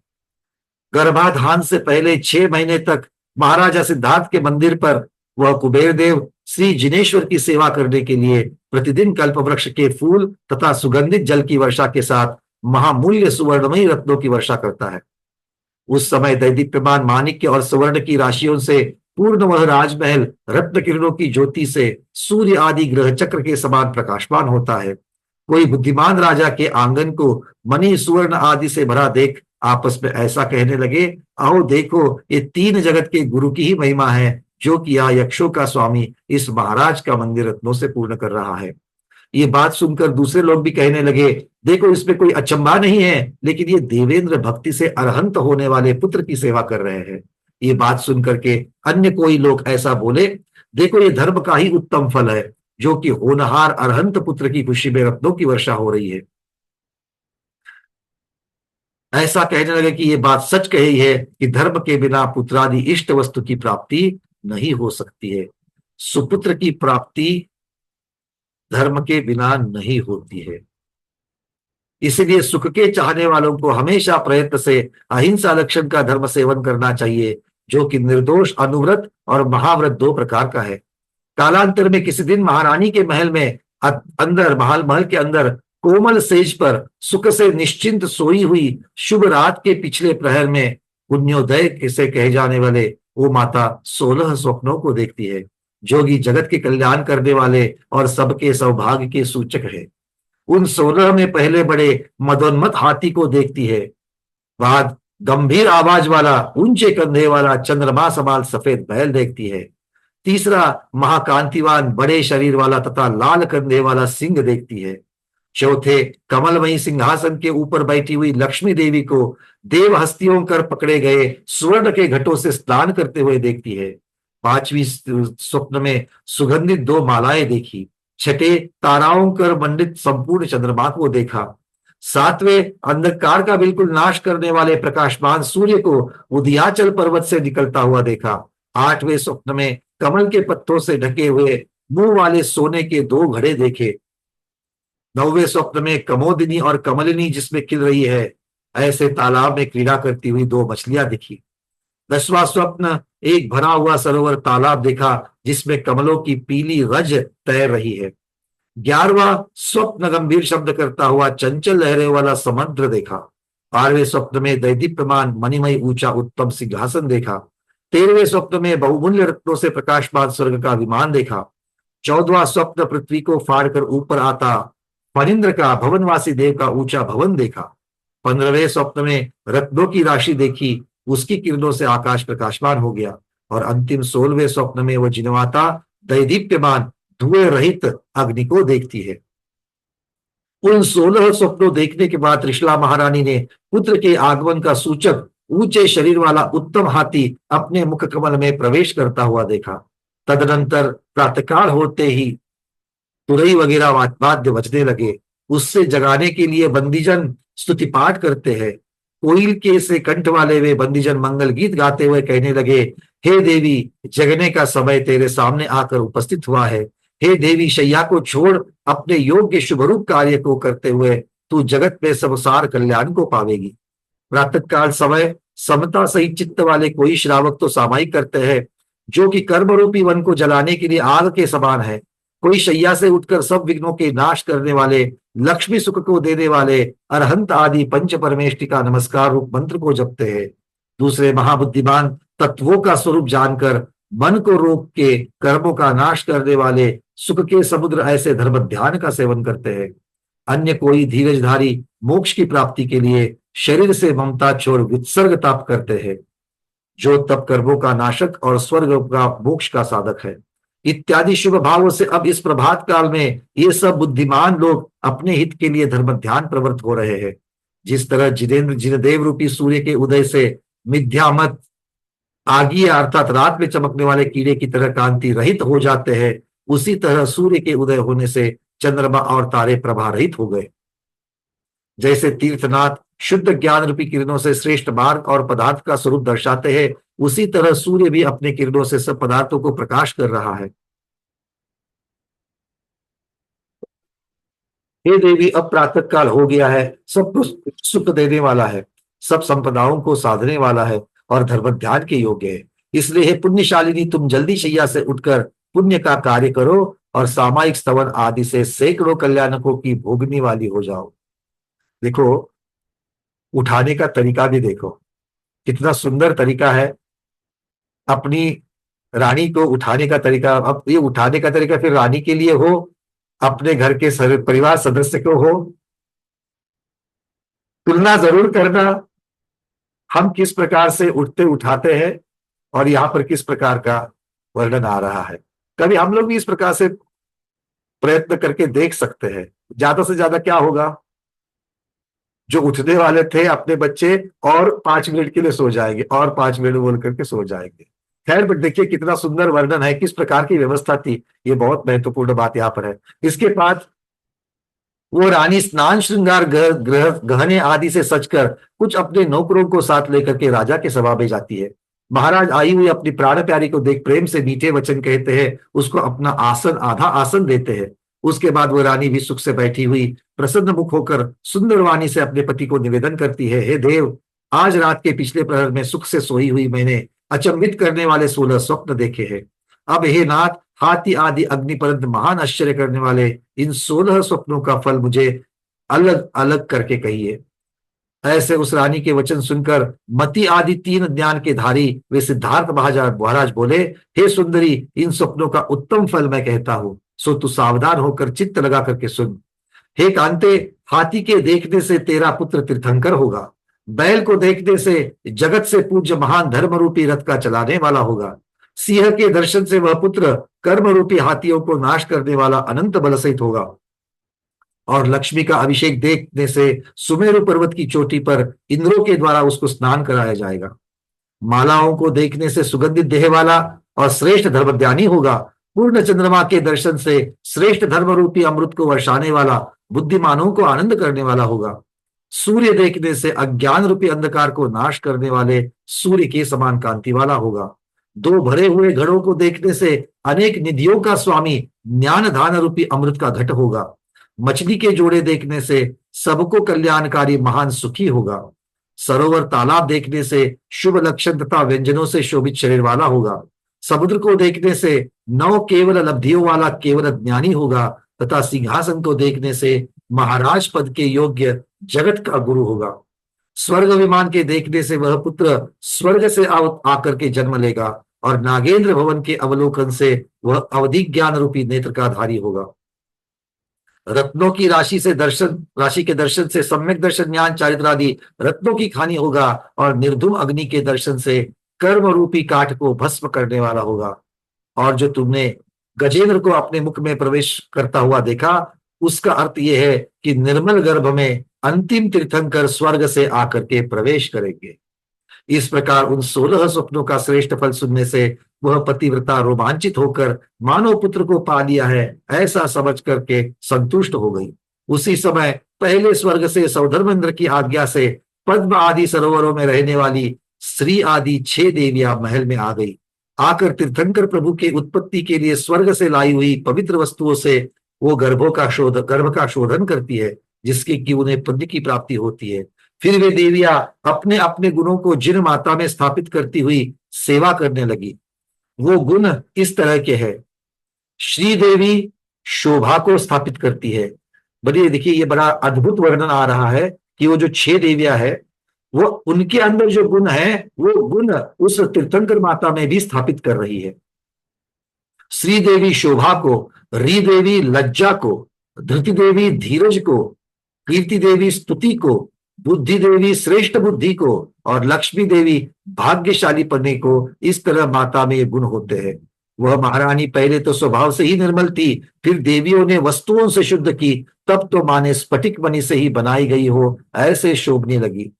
गर्भाधान से पहले 6 महीने तक महाराजा सिद्धार्थ के मंदिर पर वह कुबेर देव श्री जिनेश्वर की सेवा करने के लिए प्रतिदिन कल्प वृक्ष के फूल तथा सुगंधित जल की वर्षा के साथ महामूल्य सुवर्णमयी रत्नों की वर्षा करता है। उस समय दैदीप्यमान माणिक्य और सुवर्ण की राशियों से पूर्ण वह राजमहल रत्न किरणों की ज्योति से सूर्य आदि ग्रह चक्र के समान प्रकाशमान होता है। कोई बुद्धिमान राजा के आंगन को मणि सुवर्ण आदि से भरा देख आपस में ऐसा कहने लगे, आओ देखो, ये 3 जगत के गुरु की ही महिमा है जो कि यह यक्षों का स्वामी इस महाराज का मंदिर रत्नों से पूर्ण कर रहा है। ये बात सुनकर दूसरे लोग भी कहने लगे, देखो इसमें कोई अचंभा नहीं है, लेकिन ये देवेंद्र भक्ति से अरहंत होने वाले पुत्र की सेवा कर रहे हैं। ये बात सुनकर के अन्य कोई लोग ऐसा बोले, देखो ये धर्म का ही उत्तम फल है जो कि होनहार अरहंत पुत्र की खुशी में रत्नों की वर्षा हो रही है। ऐसा कहने लगे कि ये बात सच कही है कि धर्म के बिना पुत्रादि इष्ट वस्तु की प्राप्ति नहीं हो सकती है। सुपुत्र की प्राप्ति धर्म के बिना नहीं होती है। इसीलिए सुख के चाहने वालों को हमेशा प्रयत्न से अहिंसा लक्षण का धर्म सेवन करना चाहिए, जो कि निर्दोष, अनुव्रत और महाव्रत दो प्रकार का है। कालांतर में किसी दिन महारानी के महल में अंदर महल के अंदर कोमल सेज पर सुख से निश्चिंत सोई हुई शुभ रात के पिछले प्रहर में पुण्योदय से कहे जाने वाले वो माता 16 स्वप्नों को देखती है, जो कि जगत के कल्याण करने वाले और सबके सौभाग्य के सूचक है। उन 16 में पहले बड़े मदोन्मत हाथी को देखती है, बाद गंभीर आवाज वाला ऊंचे कंधे वाला चंद्रमा समान सफेद बैल देखती है, तीसरा महाकांतिवान बड़े शरीर वाला तथा लाल कंधे वाला सिंह देखती है, चौथे कमलमयी सिंहासन के ऊपर बैठी हुई लक्ष्मी देवी को देव हस्तियों कर पकड़े गए स्वर्ण के घटों से स्नान करते हुए देखती है, पांचवी स्वप्न में सुगंधित दो मालाएं देखी, छठे ताराओं कर मंडित संपूर्ण चंद्रमा को देखा, सातवें अंधकार का बिल्कुल नाश करने वाले प्रकाशमान सूर्य को उदयाचल पर्वत से निकलता हुआ देखा, आठवें स्वप्न में कमल के पत्तों से ढके हुए मुंह वाले सोने के दो घड़े देखे, नौवें स्वप्न में कमोदिनी और कमलिनी जिसमें खिल रही है ऐसे तालाब में क्रीड़ा करती हुई दो मछलियां दिखी, दसवां स्वप्न एक भरा हुआ सरोवर तालाब देखा जिसमें कमलों की पीली रज तैर रही है, 11वां स्वप्न गंभीर शब्द करता हुआ चंचल लहरें वाला समुद्र देखा, 12वें स्वप्न में दैदीप्यमान मणिमय ऊंचा उत्तम सिंहासन देखा, 13वें स्वप्न में बहुमूल्य रत्नों से प्रकाशमान स्वर्ग का विमान देखा, 14वां स्वप्न पृथ्वी को फाड़कर ऊपर आता फणिंद्र का भवनवासी देव का ऊंचा भवन देखा, 15वें स्वप्न में रत्नों की राशि देखी, उसकी किरणों से आकाश प्रकाशमान हो गया, और अंतिम 16वें स्वप्न में वह जिनवाता दैदीप्यमान धुएं रहित अग्नि को देखती है। उन 16 स्वप्नों देखने के बाद त्रिशला महारानी ने पुत्र के आगमन का सूचक ऊंचे शरीर वाला उत्तम हाथी अपने मुख कमल में प्रवेश करता हुआ देखा। तदनंतर प्रातःकाल होते ही तुरई वगैरह वाद्य बजने लगे, उससे जगाने के लिए बंदीजन स्तुति पाठ करते हैं। कोयल के से कंठ वाले वे बंदीजन मंगल गीत गाते हुए कहने लगे, हे देवी, जगने का समय तेरे सामने आकर उपस्थित हुआ है। हे देवी, शैया को छोड़ अपने योग्य शुभरूप कार्य को करते हुए तू जगत में संसार कल्याण को पावेगी। प्रातःकाल समय समता सहित चित्त वाले कोई श्रावक तो सामायिक करते हैं, जो कि कर्म रूपी वन को जलाने के लिए आग के समान है। कोई शैया से उठकर सब विघ्नों के नाश करने वाले, लक्ष्मी सुख को देने वाले अरहंत आदि पंच परमेष्टि का नमस्कार रूप मंत्र को जपते हैं। दूसरे महाबुद्धिमान तत्वों का स्वरूप जानकर मन को रोक के कर्मों का नाश करने वाले सुख के समुद्र ऐसे धर्म ध्यान का सेवन करते हैं। अन्य कोई धीरजधारी मोक्ष की प्राप्ति के लिए शरीर से ममता छोड़ वित्सर्ग तप करते हैं, जो तप कर्मों का नाशक और स्वर्ग का मोक्ष का साधक है। इत्यादि शुभ भावों से अब इस प्रभात काल में ये सब बुद्धिमान लोग अपने हित के लिए धर्म ध्यान प्रवृत्त हो रहे हैं। जिस तरह जिनदेव रूपी सूर्य के उदय से मिथ्यामत आगी अर्थात रात में चमकने वाले कीड़े की तरह कांति रहित हो जाते हैं, उसी तरह सूर्य के उदय होने से चंद्रमा और तारे प्रभा रहित हो गए। जैसे तीर्थनाथ शुद्ध ज्ञान रूपी किरणों से श्रेष्ठ मार्ग और पदार्थ का स्वरूप दर्शाते हैं, उसी तरह सूर्य भी अपने किरणों से सब पदार्थों को प्रकाश कर रहा है। हे देवी, अब प्रातः काल हो गया है, सबको सुख देने वाला है, सब संपदाओं को साधने वाला है और धर्म ध्यान के योग्य है। इसलिए हे पुण्यशालिनी, तुम जल्दी शैया से उठकर पुण्य का कार्य करो और सामायिक स्तवन आदि से सैकड़ों कल्याणकों की भोगने वाली हो जाओ। देखो, उठाने का तरीका भी देखो, कितना सुंदर तरीका है। अपनी रानी को उठाने का तरीका, अब ये उठाने का तरीका फिर रानी के लिए हो, अपने घर के परिवार सदस्य को हो, तुलना जरूर करना हम किस प्रकार से उठते उठाते हैं और यहाँ पर किस प्रकार का वर्णन आ रहा है। कभी हम लोग भी इस प्रकार से प्रयत्न करके देख सकते हैं। ज्यादा से ज्यादा क्या होगा, जो उठने वाले थे अपने बच्चे और 5 मिनट के लिए सो जाएंगे और 5 मिनट बोल करके सो जाएंगे। खैर, बट देखिए कितना सुंदर वर्णन है, किस प्रकार की व्यवस्था थी, ये बहुत महत्वपूर्ण बात यहाँ पर है। इसके बाद वो रानी स्नान श्रृंगार गहने आदि से सजकर कुछ अपने नौकरों को साथ लेकर के राजा के सभा में जाती है। महाराज आई हुई अपनी प्राण प्यारी को देख प्रेम से मीठे वचन कहते हैं, उसको अपना आसन आधा आसन देते हैं। उसके बाद वो रानी भी सुख से बैठी हुई प्रसन्न मुख होकर सुंदर वाणी से अपने पति को निवेदन करती है, हे देव, आज रात के पिछले प्रहर में सुख से सोई हुई मैंने अचंभित करने वाले 16 स्वप्न देखे हैं। अब हे नाथ, हाथी आदि अग्निपरंत महान आश्चर्य करने वाले इन 16 स्वप्नों का फल मुझे अलग अलग करके कहिए। ऐसे उस रानी के वचन सुनकर मति आदि 3 ज्ञान के धारी वे सिद्धार्थ महाराज बोले, हे सुंदरी, इन स्वप्नों का उत्तम फल मैं कहता हूं, सो तू सावधान होकर चित्त लगा करके सुन। हे कांते, हाथी के देखने से तेरा पुत्र तीर्थंकर होगा। बैल को देखने से जगत से पूज्य महान धर्म रूपी रथ का चलाने वाला होगा। सिंह के दर्शन से वह पुत्र कर्म रूपी हाथियों को नाश करने वाला अनंत बल सहित होगा। और लक्ष्मी का अभिषेक देखने से सुमेरु पर्वत की चोटी पर इंद्रों के द्वारा उसको स्नान कराया जाएगा। मालाओं को देखने से सुगंधित देह वाला और श्रेष्ठ धर्मज्ञानी होगा। पूर्ण चंद्रमा के दर्शन से श्रेष्ठ धर्म रूपी अमृत को वर्षाने वाला, बुद्धिमानों को आनंद करने वाला होगा। सूर्य देखने से अज्ञान रूपी अंधकार को नाश करने वाले सूर्य के समान कांति वाला होगा। 2 भरे हुए घड़ों को देखने से अनेक निधियों का स्वामी ज्ञान धान रूपी अमृत का घट होगा। मछली के जोड़े देखने से सबको कल्याणकारी महान सुखी होगा। सरोवर तालाब देखने से शुभ लक्षण तथा व्यंजनों से शोभित शरीर वाला होगा। समुद्र को देखने से 9 केवल लब्धियों वाला केवल ज्ञानी होगा तथा सिंहासन को देखने से महाराज पद के योग्य जगत का गुरु होगा। स्वर्ग विमान के देखने से वह पुत्र स्वर्ग से आकर के जन्म लेगा और नागेंद्र भवन के अवलोकन से वह अवधि ज्ञान रूपी नेत्र का धारी होगा। रत्नों की राशि के दर्शन से सम्यक दर्शन ज्ञान चारित्र आदि रत्नों की खानी होगा और निर्धूम अग्नि के दर्शन से कर्म रूपी काठ को भस्म करने वाला होगा। और जो तुमने गजेंद्र को अपने मुख में प्रवेश करता हुआ देखा, उसका अर्थ यह है कि निर्मल गर्भ में अंतिम तीर्थंकर स्वर्ग से आकर के प्रवेश करेंगे। इस प्रकार उन 16 स्वप्नों का श्रेष्ठ फल सुनने से वह पतिव्रता रोमांचित होकर मानव पुत्र को पा लिया है ऐसा समझ करके संतुष्ट हो गई। उसी समय पहले स्वर्ग से सौधर्मेंद्र की आज्ञा से पद्म आदि सरोवरों में रहने वाली श्री आदि 6 देवियां महल में आ गई। आकर तीर्थंकर प्रभु के उत्पत्ति के लिए स्वर्ग से लाई हुई पवित्र वस्तुओं से वो गर्भ का शोधन करती है, जिसके कि उन्हें पुण्य की प्राप्ति होती है। फिर वे देवियां अपने अपने गुणों को जिन माता में स्थापित करती हुई सेवा करने लगी। वो गुण इस तरह के हैं। श्री देवी शोभा को स्थापित करती है। बड़ी देखिए, ये बड़ा अद्भुत वर्णन आ रहा है कि वो जो 6 देवियां है, वो उनके अंदर जो गुण है वो गुण उस तीर्थंकर माता में भी स्थापित कर रही है। श्री देवी शोभा को, री देवी लज्जा को, धृति देवी धीरज को, कीर्ति देवी स्तुति को, बुद्धि देवी श्रेष्ठ बुद्धि को और लक्ष्मी देवी भाग्यशाली पन्ने को, इस तरह माता में ये गुण होते हैं। वह महारानी पहले तो स्वभाव से ही निर्मल थी, फिर देवियों ने वस्तुओं से शुद्ध की, तब तो माने स्फटिक मणि से ही बनाई गई हो ऐसे शोभने लगी।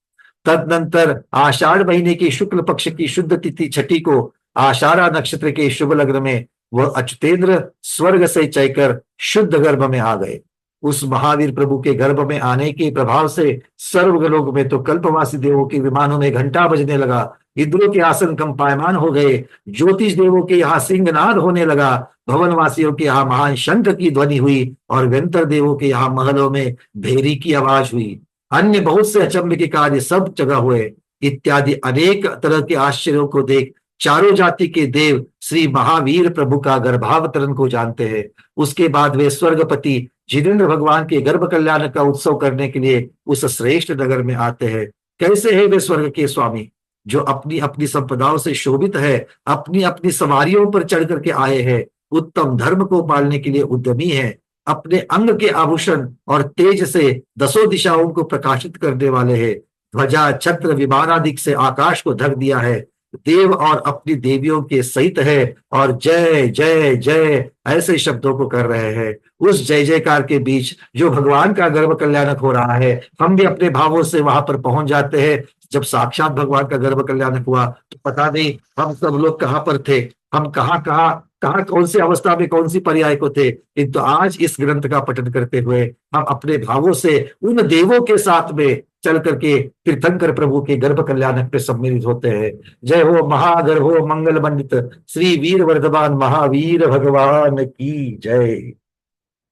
तदनंतर आषाढ़ महीने की शुक्ल पक्ष की शुद्ध तिथि 6 को आषाढ़ा नक्षत्र के शुभ लग्न में वह अच्युतेंद्र स्वर्ग से चयकर शुद्ध गर्भ में आ गए। उस महावीर प्रभु के गर्भ में आने के प्रभाव से सर्वलोक में तो कल्पवासी देवों के विमानों में घंटा बजने लगा, इंद्रों के आसन कंपायमान हो गए, ज्योतिष देवों के यहाँ सिंहनाद होने लगा, भवनवासियों के यहाँ महान शंख की ध्वनि हुई और व्यंतर देवों के यहाँ महलों में भेरी की आवाज हुई। अन्य बहुत से अचंभे के कार्य सब जगह हुए। इत्यादि अनेक तरह के आश्चर्यों को देख चारों जाति के देव श्री महावीर प्रभु का गर्भावतरण को जानते हैं। उसके बाद वे स्वर्गपति जितेंद्र भगवान के गर्भ कल्याण का उत्सव करने के लिए उस श्रेष्ठ नगर में आते हैं। कैसे है वे स्वर्ग के स्वामी, जो अपनी अपनी संपदाओं से शोभित है, अपनी अपनी सवारियों पर चढ़ करके आए हैं, उत्तम धर्म को पालने के लिए उद्यमी है, अपने अंग के आभूषण और तेज से 10 दिशाओं को प्रकाशित करने वाले हैं, ध्वजा छत्र विमानादिक से आकाश को ढक दिया है, देव और अपनी देवियों के सहित है और जय जय जय ऐसे शब्दों को कर रहे हैं। उस जय जयकार के बीच जो भगवान का गर्भ कल्याणक हो रहा है, हम भी अपने भावों से वहां पर पहुंच जाते हैं। जब साक्षात भगवान का गर्भ कल्याणक हुआ तो पता नहीं हम सब लोग कहाँ पर थे, हम कहाँ कहाँ कहाँ कौन सी अवस्था में कौन सी पर्याय को थे, किंतु आज इस ग्रंथ का पठन करते हुए हम अपने भावों से उन देवों के साथ में चल करके तीर्थंकर प्रभु के गर्भ कल्याणक पे सम्मिलित होते हैं। जय हो महागर्भो मंगल मंडित श्री वीर वर्धमान महावीर भगवान की जय।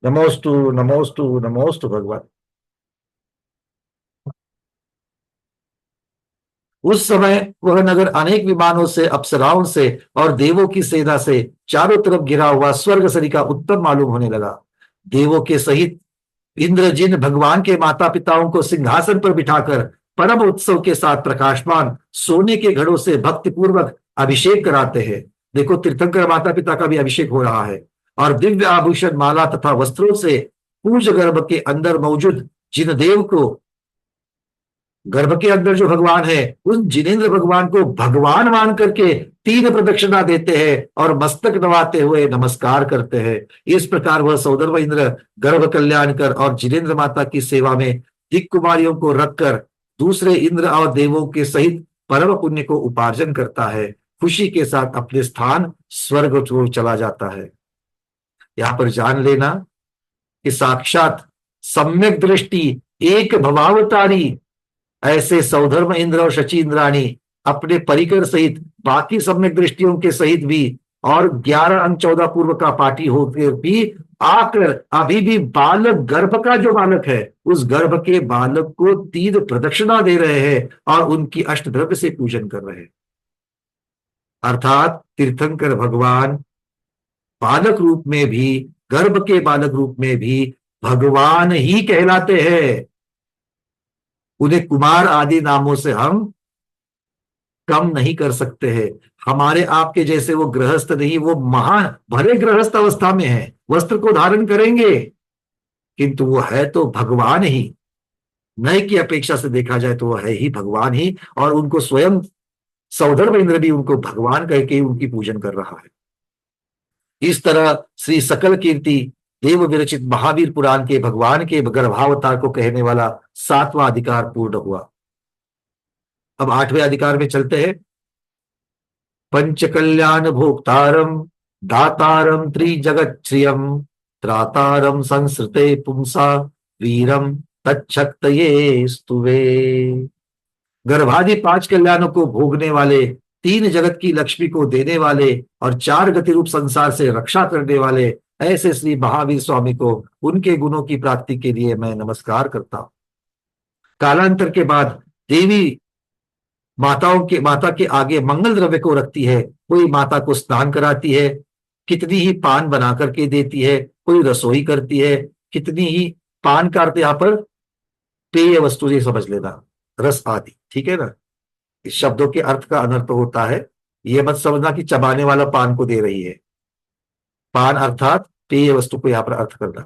नमोस्तु नमोस्तु नमोस्तु भगवान। उस समय वह नगर अनेक विमानों से, अप्सराओं से और देवों की सेना से चारों तरफ घिरा हुआ स्वर्ग सरी का उत्तम मालूम होने लगा। देवों के सहित इंद्र जिन भगवान के माता पिताओं को सिंहासन पर बिठाकर परम उत्सव के साथ प्रकाशमान सोने के घड़ों से भक्ति पूर्वक अभिषेक कराते हैं। देखो, तीर्थंकर माता पिता का भी अभिषेक हो रहा है और दिव्य आभूषण, माला तथा वस्त्रों से पूज गर्भ के अंदर मौजूद जिन देव को, गर्भ के अंदर जो भगवान है उस जिनेन्द्र भगवान को भगवान मान करके 3 प्रदक्षिणा देते हैं और मस्तक नवाते हुए नमस्कार करते हैं। इस प्रकार वह सौदर्भ इंद्र गर्भ कल्याण कर और जिनेन्द्र माता की सेवा में दिक कुमारियों को रखकर दूसरे इंद्र और देवों के सहित परम पुण्य को उपार्जन करता है। खुशी के साथ अपने स्थान स्वर्ग को चला जाता है। यहां पर जान लेना कि साक्षात सम्यक दृष्टि एक भवावतारी ऐसे सौधर्म इंद्र और शची इंद्राणी अपने परिकर सहित बाकी सम्यक दृष्टियों के सहित भी और 11 अंक 14 पूर्व का पाठी होकर भी आकर अभी भी बालक, गर्भ का जो बालक है उस गर्भ के बालक को 3 प्रदक्षिणा दे रहे हैं और उनकी अष्टद्रव्य से पूजन कर रहे हैं। अर्थात तीर्थंकर भगवान बालक रूप में भी, गर्भ के बालक रूप में भी भगवान ही कहलाते हैं। उन्हें कुमार आदि नामों से हम कम नहीं कर सकते हैं। हमारे आपके जैसे वो गृहस्थ नहीं, वो महान भले गृहस्थ अवस्था में है, वस्त्र को धारण करेंगे, किंतु वो है तो भगवान ही। नए की अपेक्षा से देखा जाए तो वो है ही भगवान ही, और उनको स्वयं सौधर्म इंद्र भी उनको भगवान कह के उनकी पूजन कर रहा है। इस तरह श्री सकल कीर्ति देव विरचित महावीर पुराण के भगवान के गर्भावतार को कहने वाला 7वां अधिकार पूर्ण हुआ। अब 8वें अधिकार में चलते हैं। पंच कल्याण भोक्तारम दातारम त्रिजगत श्रियम त्रातारम संसृते पुंसा वीरम तच्छक्तये स्तुवे। गर्भादि 5 कल्याणों को भोगने वाले, 3 जगत की लक्ष्मी को देने वाले और 4 गति रूप संसार से रक्षा करने वाले ऐसे श्री महावीर स्वामी को उनके गुणों की प्राप्ति के लिए मैं नमस्कार करता हूं। कालांतर के बाद देवी माता के आगे मंगल द्रव्य को रखती है। कोई माता को स्नान कराती है, कितनी ही पान बना करके देती है, कोई रसोई करती है, कितनी ही पान का अर्थ यहाँ पर पेय वस्तु ये समझ लेना, रस आदि, ठीक है ना। इस शब्दों के अर्थ का अनर्थ होता है, ये मत समझना कि चबाने वाला पान को दे रही है। पान अर्थात पेय वस्तु को यहाँ पर अर्थ करना।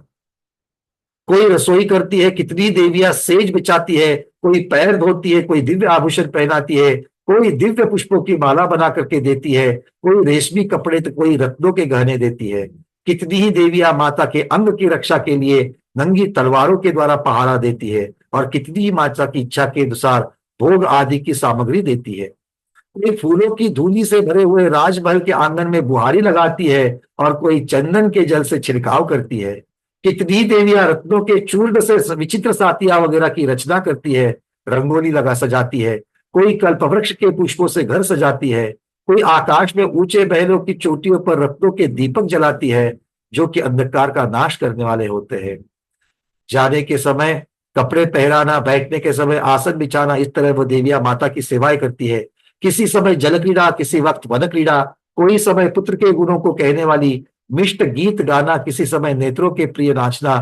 कोई रसोई करती है, कितनी देवियां सेज बिछाती है, कोई पैर धोती है, कोई दिव्य आभूषण पहनाती है, कोई दिव्य पुष्पों की माला बना करके देती है, कोई रेशमी कपड़े तो कोई रत्नों के गहने देती है। कितनी ही देवियां माता के अंग की रक्षा के लिए नंगी तलवारों के द्वारा पहरा देती है और कितनी ही माता की इच्छा के अनुसार भोग आदि की सामग्री देती है। कोई फूलों की धूली से भरे हुए राजमहल के आंगन में बुहारी लगाती है और कोई चंदन के जल से छिड़काव करती है। कितनी देवियां रत्नों के चूर्ण से विचित्र सातिया वगैरह की रचना करती है, रंगोली लगा सजाती है। कोई कल्पवृक्ष के पुष्पों से घर सजाती है। कोई आकाश में ऊंचे महलों की चोटियों पर रत्नों के दीपक जलाती है जो कि अंधकार का नाश करने वाले होते हैं। जाने के समय कपड़े पहराना, बैठने के समय आसन बिछाना, इस तरह वो देवियां माता की सेवाएं करती है। किसी समय जल क्रीड़ा, किसी वक्त वन क्रीड़ा, कोई समय पुत्र के गुणों को कहने वाली मिष्ट गीत गाना, किसी समय नेत्रों के प्रिय नाचना,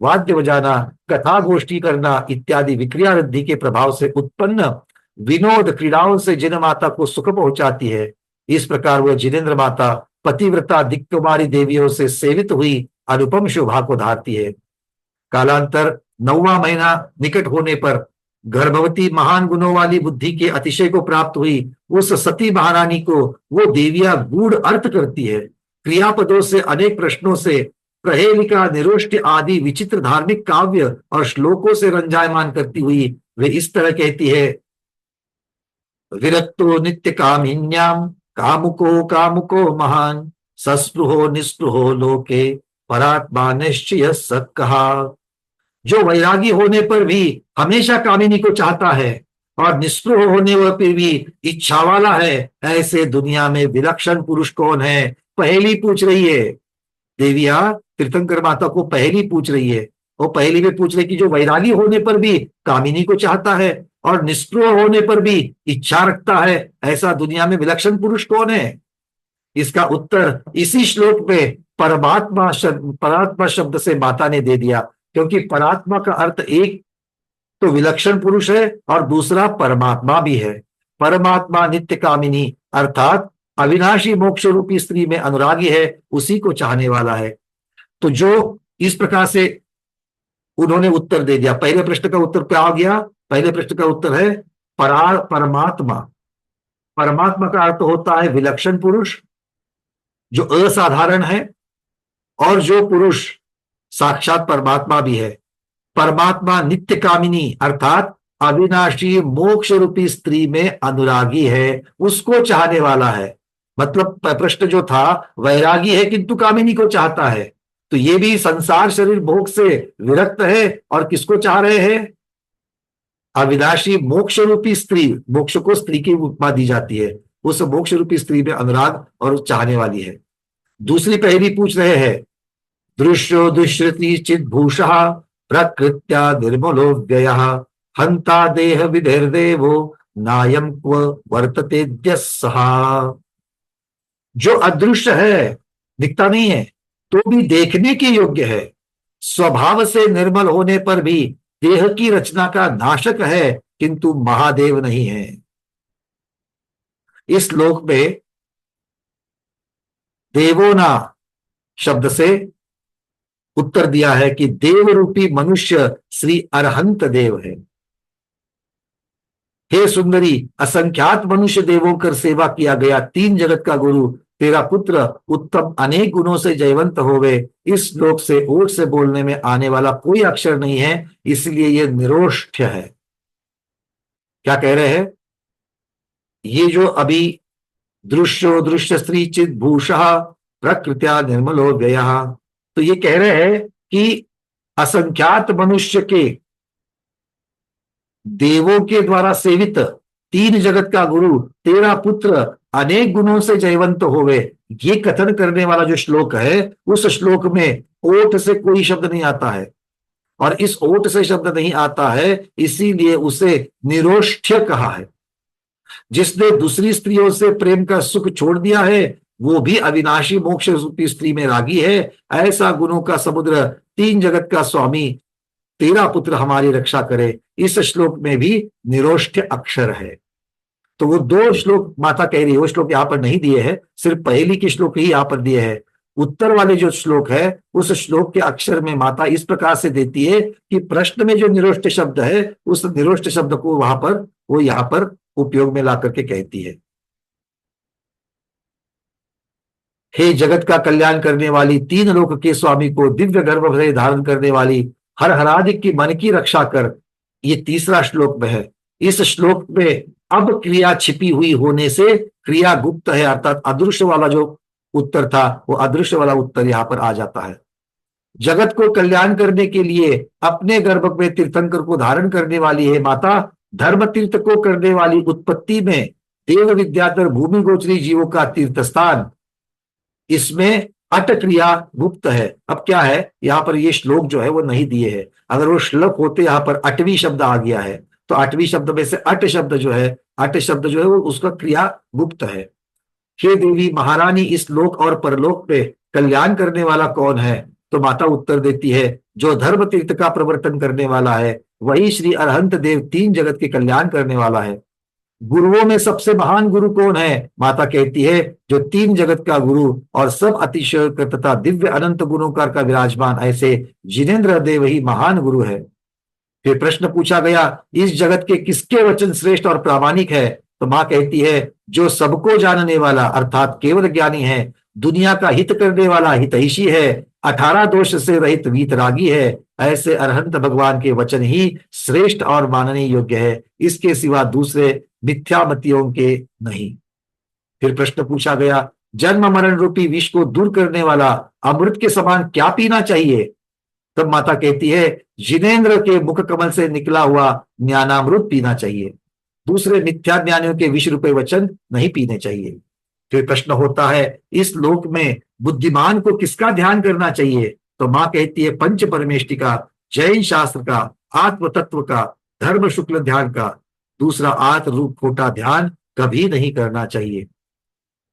वाद्य बजाना, कथा गोष्ठी करना इत्यादि विक्रिया वृद्धि के प्रभाव से उत्पन्न विनोद क्रीड़ाओं से जिन माता को सुख पहुंचाती है। इस प्रकार वह जिनेन्द्र माता पतिव्रता दिक् कुमारी देवियों से सेवित हुई अनुपम शोभा को धारती है। कालांतर 9वां महीना निकट होने पर गर्भवती महान गुणों वाली बुद्धि के अतिशय को प्राप्त हुई उस सती महारानी को वो देवियां गूढ़ अर्थ करती है। क्रियापदों से, अनेक प्रश्नों से, प्रहेलिका, निरुष्टि आदि विचित्र धार्मिक काव्य और श्लोकों से रंजायमान करती हुई वे इस तरह कहती है। विरक्तो नित्य कामिन्याम कामुको कामुको महान सस्पृहो निस्पृहो लोके परात्मा निश्चय सत् कहा। जो वैरागी होने पर भी हमेशा कामिनी को चाहता है और निष्पृह होने पर भी इच्छा वाला है, ऐसे दुनिया में विलक्षण पुरुष कौन है? पहेली पूछ रही है देविया, तीर्थंकर माता को पहेली पूछ रही है। वो पहेली में पूछ रही कि जो वैरागी होने पर भी कामिनी को चाहता है और निष्पृह होने पर भी इच्छा रखता है, ऐसा दुनिया में विलक्षण पुरुष कौन है? इसका उत्तर इसी श्लोक में परात्मा शब्द से माता ने दे दिया, क्योंकि परात्मा का अर्थ एक तो विलक्षण पुरुष है और दूसरा परमात्मा भी है। परमात्मा नित्य कामिनी अर्थात अविनाशी मोक्ष रूपी स्त्री में अनुरागी है, उसी को चाहने वाला है। तो जो इस प्रकार से उन्होंने उत्तर दे दिया। पहले प्रश्न का उत्तर क्या हो गया? पहले प्रश्न का उत्तर है परमात्मा। परमात्मा का अर्थ होता है विलक्षण पुरुष जो असाधारण है, और जो पुरुष साक्षात परमात्मा भी है। परमात्मा नित्य कामिनी अर्थात अविनाशी मोक्ष रूपी स्त्री में अनुरागी है, उसको चाहने वाला है। मतलब प्रश्न जो था वैरागी है किंतु कामिनी को चाहता है, तो ये भी संसार शरीर भोग से विरक्त है और किसको चाह रहे हैं? अविनाशी मोक्ष रूपी स्त्री। मोक्ष को स्त्री की उपमा दी जाती है, उस मोक्ष रूपी स्त्री में अनुराग और चाहने वाली है। दूसरी पहेली पूछ रहे हैं, दृश्यो दुष्यति चिद्भूषः प्रकृत्या निर्मलो व्ययः हंता देह विधिर्देवो नायं क्व वर्तते सहा। जो अदृश्य है, दिखता नहीं है, तो भी देखने के योग्य है, स्वभाव से निर्मल होने पर भी देह की रचना का नाशक है, किंतु महादेव नहीं है। इस श्लोक में देवोना शब्द से उत्तर दिया है कि देव रूपी मनुष्य श्री अरहंत देव है। हे सुंदरी, असंख्यात मनुष्य देवों कर सेवा किया गया, तीन जगत का गुरु तेरा पुत्र उत्तम अनेक गुणों से जयवंत होवे। इस श्लोक से ओठ से बोलने में आने वाला कोई अक्षर नहीं है, इसलिए यह निरोष्ठ्य है। क्या कह रहे हैं? ये जो अभी दृश्यो दृश्य स्त्री चिद भूषः प्रकृत्या निर्मलो व्ययः, तो ये कह रहे हैं कि असंख्यात मनुष्य के देवों के द्वारा सेवित तीन जगत का गुरु तेरा पुत्र अनेक गुणों से जयवंत होवे। ये कथन करने वाला जो श्लोक है, उस श्लोक में ओठ से कोई शब्द नहीं आता है, और इस ओठ से शब्द नहीं आता है इसीलिए उसे निरोष्ठ्य कहा है। जिसने दूसरी स्त्रियों से प्रेम का सुख छोड़ दिया है, वो भी अविनाशी मोक्ष रूपी स्त्री में रागी है। ऐसा गुणों का समुद्र तीन जगत का स्वामी तेरा पुत्र हमारी रक्षा करे। इस श्लोक में भी निरोष्ठ्य अक्षर है। तो वो दो श्लोक माता कह रही है, वो श्लोक यहाँ पर नहीं दिए हैं, सिर्फ पहली के श्लोक ही यहाँ पर दिए हैं। उत्तर वाले जो श्लोक है, उस श्लोक के अक्षर में माता इस प्रकार से देती है कि प्रश्न में जो निरोष्ट शब्द है, उस निरोष्ट शब्द को वहां पर वो यहाँ पर उपयोग में ला करके कहती है। हे जगत का कल्याण करने वाली, तीन लोक के स्वामी को दिव्य गर्भ से धारण करने वाली, हर हरादि की मन की रक्षा कर। ये तीसरा श्लोक में है। इस श्लोक में अब क्रिया छिपी हुई होने से क्रिया गुप्त है, अर्थात अदृश्य वाला जो उत्तर था वो अदृश्य वाला उत्तर यहाँ पर आ जाता है। जगत को कल्याण करने के लिए अपने गर्भ में तीर्थंकर को धारण करने वाली है माता, धर्म तीर्थ को करने वाली उत्पत्ति में देव विद्याधर भूमि गोचरी जीवों का तीर्थ स्थान, इसमें अट क्रिया गुप्त है। अब क्या है, यहाँ पर ये श्लोक जो है वो नहीं दिए है। अगर वो श्लोक होते यहाँ पर अटवी शब्द आ गया है, तो अटवी शब्द में से अट शब्द जो है वो उसका क्रिया गुप्त है। हे देवी महारानी, इस लोक और परलोक पे कल्याण करने वाला कौन है? तो माता उत्तर देती है, जो धर्म तीर्थ का प्रवर्तन करने वाला है वही श्री अरहंत देव तीन जगत के कल्याण करने वाला है। गुरुओं में सबसे महान गुरु कौन है? माता कहती है, जो तीन जगत का गुरु और सब अतिशय तथा दिव्य अनंत गुणों का विराजमान ऐसे जिनेन्द्र देव ही महान गुरु है। फिर प्रश्न पूछा गया, इस जगत के किसके वचन श्रेष्ठ और प्रामाणिक है? तो मां कहती है, जो सबको जानने वाला अर्थात केवल ज्ञानी है, दुनिया का हित करने वाला हितैषी है, 18 दोष से रहित वीतरागी है, ऐसे अरहंत भगवान के वचन ही श्रेष्ठ और मानने योग्य है, इसके सिवा दूसरे मिथ्यामतियों के नहीं। फिर प्रश्न पूछा गया, जन्म मरण रूपी विष को दूर करने वाला अमृत के समान क्या पीना चाहिए? तब माता कहती है, जिनेन्द्र के मुख कमल से निकला हुआ ज्ञानामृत पीना चाहिए, दूसरे मिथ्या ज्ञानियों के विष रूपे वचन नहीं पीने चाहिए। फिर प्रश्न होता है, इस लोक में बुद्धिमान को किसका ध्यान करना चाहिए? तो मां कहती है, पंच परमेष्टि का, जैन शास्त्र का, आत्म तत्व का, धर्म शुक्ल ध्यान का, दूसरा आत्म रूप खोटा ध्यान कभी नहीं करना चाहिए।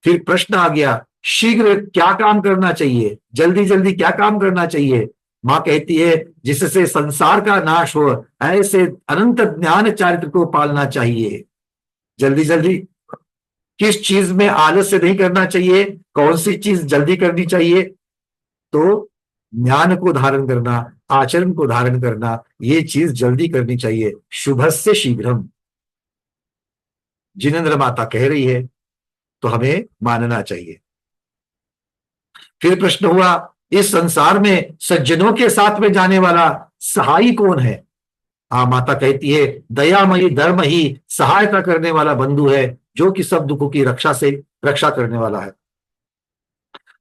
फिर प्रश्न आ गया, शीघ्र क्या काम करना चाहिए, जल्दी जल्दी क्या काम करना चाहिए? मां कहती है, जिससे संसार का नाश हो ऐसे अनंत ज्ञान चारित्र को पालना चाहिए। जल्दी जल्दी किस चीज में आलस्य नहीं करना चाहिए, कौन सी चीज जल्दी करनी चाहिए? तो ज्ञान को धारण करना, आचरण को धारण करना, ये चीज जल्दी करनी चाहिए। शुभस्य शीघ्रम जिनेन्द्र माता कह रही है तो हमें मानना चाहिए। फिर प्रश्न हुआ, इस संसार में सज्जनों के साथ में जाने वाला सहाई कौन है? माता कहती है, दयामयी धर्म ही सहायता करने वाला बंधु है, जो कि सब दुखों की रक्षा करने वाला है।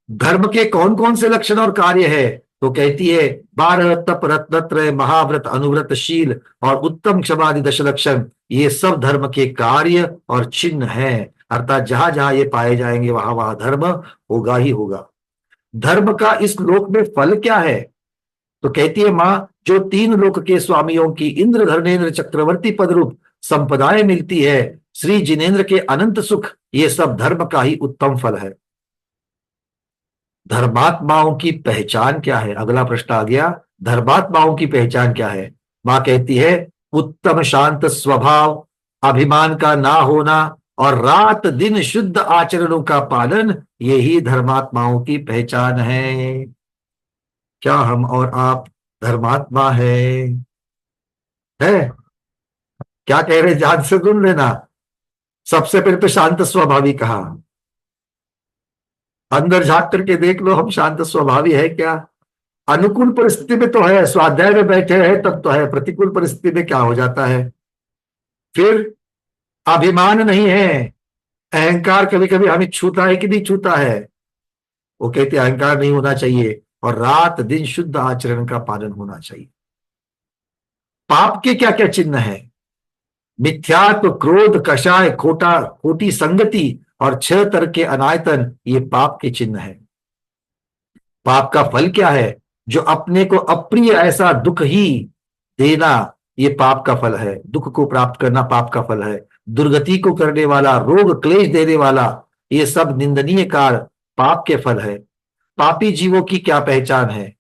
धर्म के कौन कौन से लक्षण और कार्य है? तो कहती है, 12 तप रत्नत्रय महाव्रत अनुव्रत शील और उत्तम क्षमादि 10 लक्षण, ये सब धर्म के कार्य और चिन्ह है। अर्थात जहां जहां ये पाए जाएंगे वहां वहां धर्म होगा ही होगा। धर्म का इस लोक में फल क्या है? तो कहती है मां, जो 3 लोक के स्वामियों की इंद्र धर्मेंद्र चक्रवर्ती पदरूप संपदाएं मिलती है, श्री जिनेन्द्र के अनंत सुख, ये सब धर्म का ही उत्तम फल है। धर्मात्माओं की पहचान क्या है? अगला प्रश्न आ गया, धर्मात्माओं की पहचान क्या है? मां कहती है, उत्तम शांत स्वभाव, अभिमान का ना होना और रात दिन शुद्ध आचरणों का पालन, यही धर्मात्माओं की पहचान है। क्या हम और आप धर्मात्मा है? क्या कह रहे, ध्यान से सुन लेना। सबसे पहले तो शांत स्वभावी कहा, अंदर झांक करके देख लो, हम शांत स्वभावी है क्या? अनुकूल परिस्थिति में तो है, स्वाध्याय में बैठे हैं तब तो है, प्रतिकूल परिस्थिति में क्या हो जाता है? फिर अभिमान नहीं है, अहंकार कभी कभी हमें छूता है कि नहीं छूता है? वो कहते अहंकार नहीं होना चाहिए, और रात दिन शुद्ध आचरण का पालन होना चाहिए। पाप के क्या क्या चिन्ह है? मिथ्यात्व, क्रोध, कषाय, खोटी संगति और 6 तरह के अनायतन, ये पाप के चिन्ह है। पाप का फल क्या है? जो अपने को अप्रिय ऐसा दुख ही देना, ये पाप का फल है। दुख को प्राप्त करना पाप का फल है। दुर्गति को करने वाला, रोग क्लेश देने वाला, ये सब निंदनीय कार्य पाप के फल है। पापी जीवों की क्या पहचान है?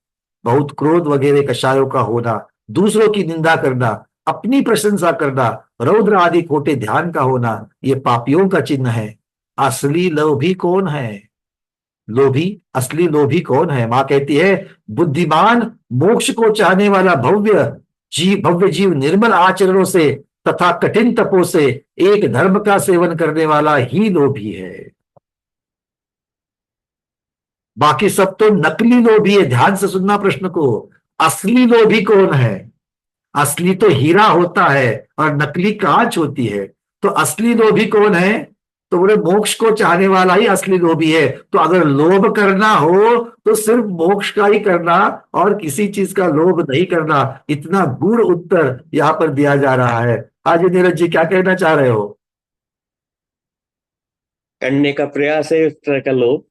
बहुत क्रोध वगैरह कषायों का होना, दूसरों की निंदा करना, अपनी प्रशंसा करना, रौद्र आदि खोटे ध्यान का होना, ये पापियों का चिन्ह है। असली लोभी कौन है? असली लोभी कौन है? मां कहती है, बुद्धिमान, मोक्ष को चाहने वाला भव्य जीव निर्मल आचरणों से तथा कठिन तपों से एक धर्म का सेवन करने वाला ही लोभी है। बाकी सब तो नकली लोभी है। ध्यान से सुनना प्रश्न को, असली लोभी कौन है? असली तो हीरा होता है और नकली कांच होती है। तो असली लोभी कौन है? तो बोले मोक्ष को चाहने वाला ही असली लोभी है। तो अगर लोभ करना हो तो सिर्फ मोक्ष का ही करना और किसी चीज का लोभ नहीं करना। इतना गूढ़ उत्तर यहां पर दिया जा रहा है। आज नीरज जी क्या कहना चाह रहे हो? करने का प्रयास है उस तरह का लोभ।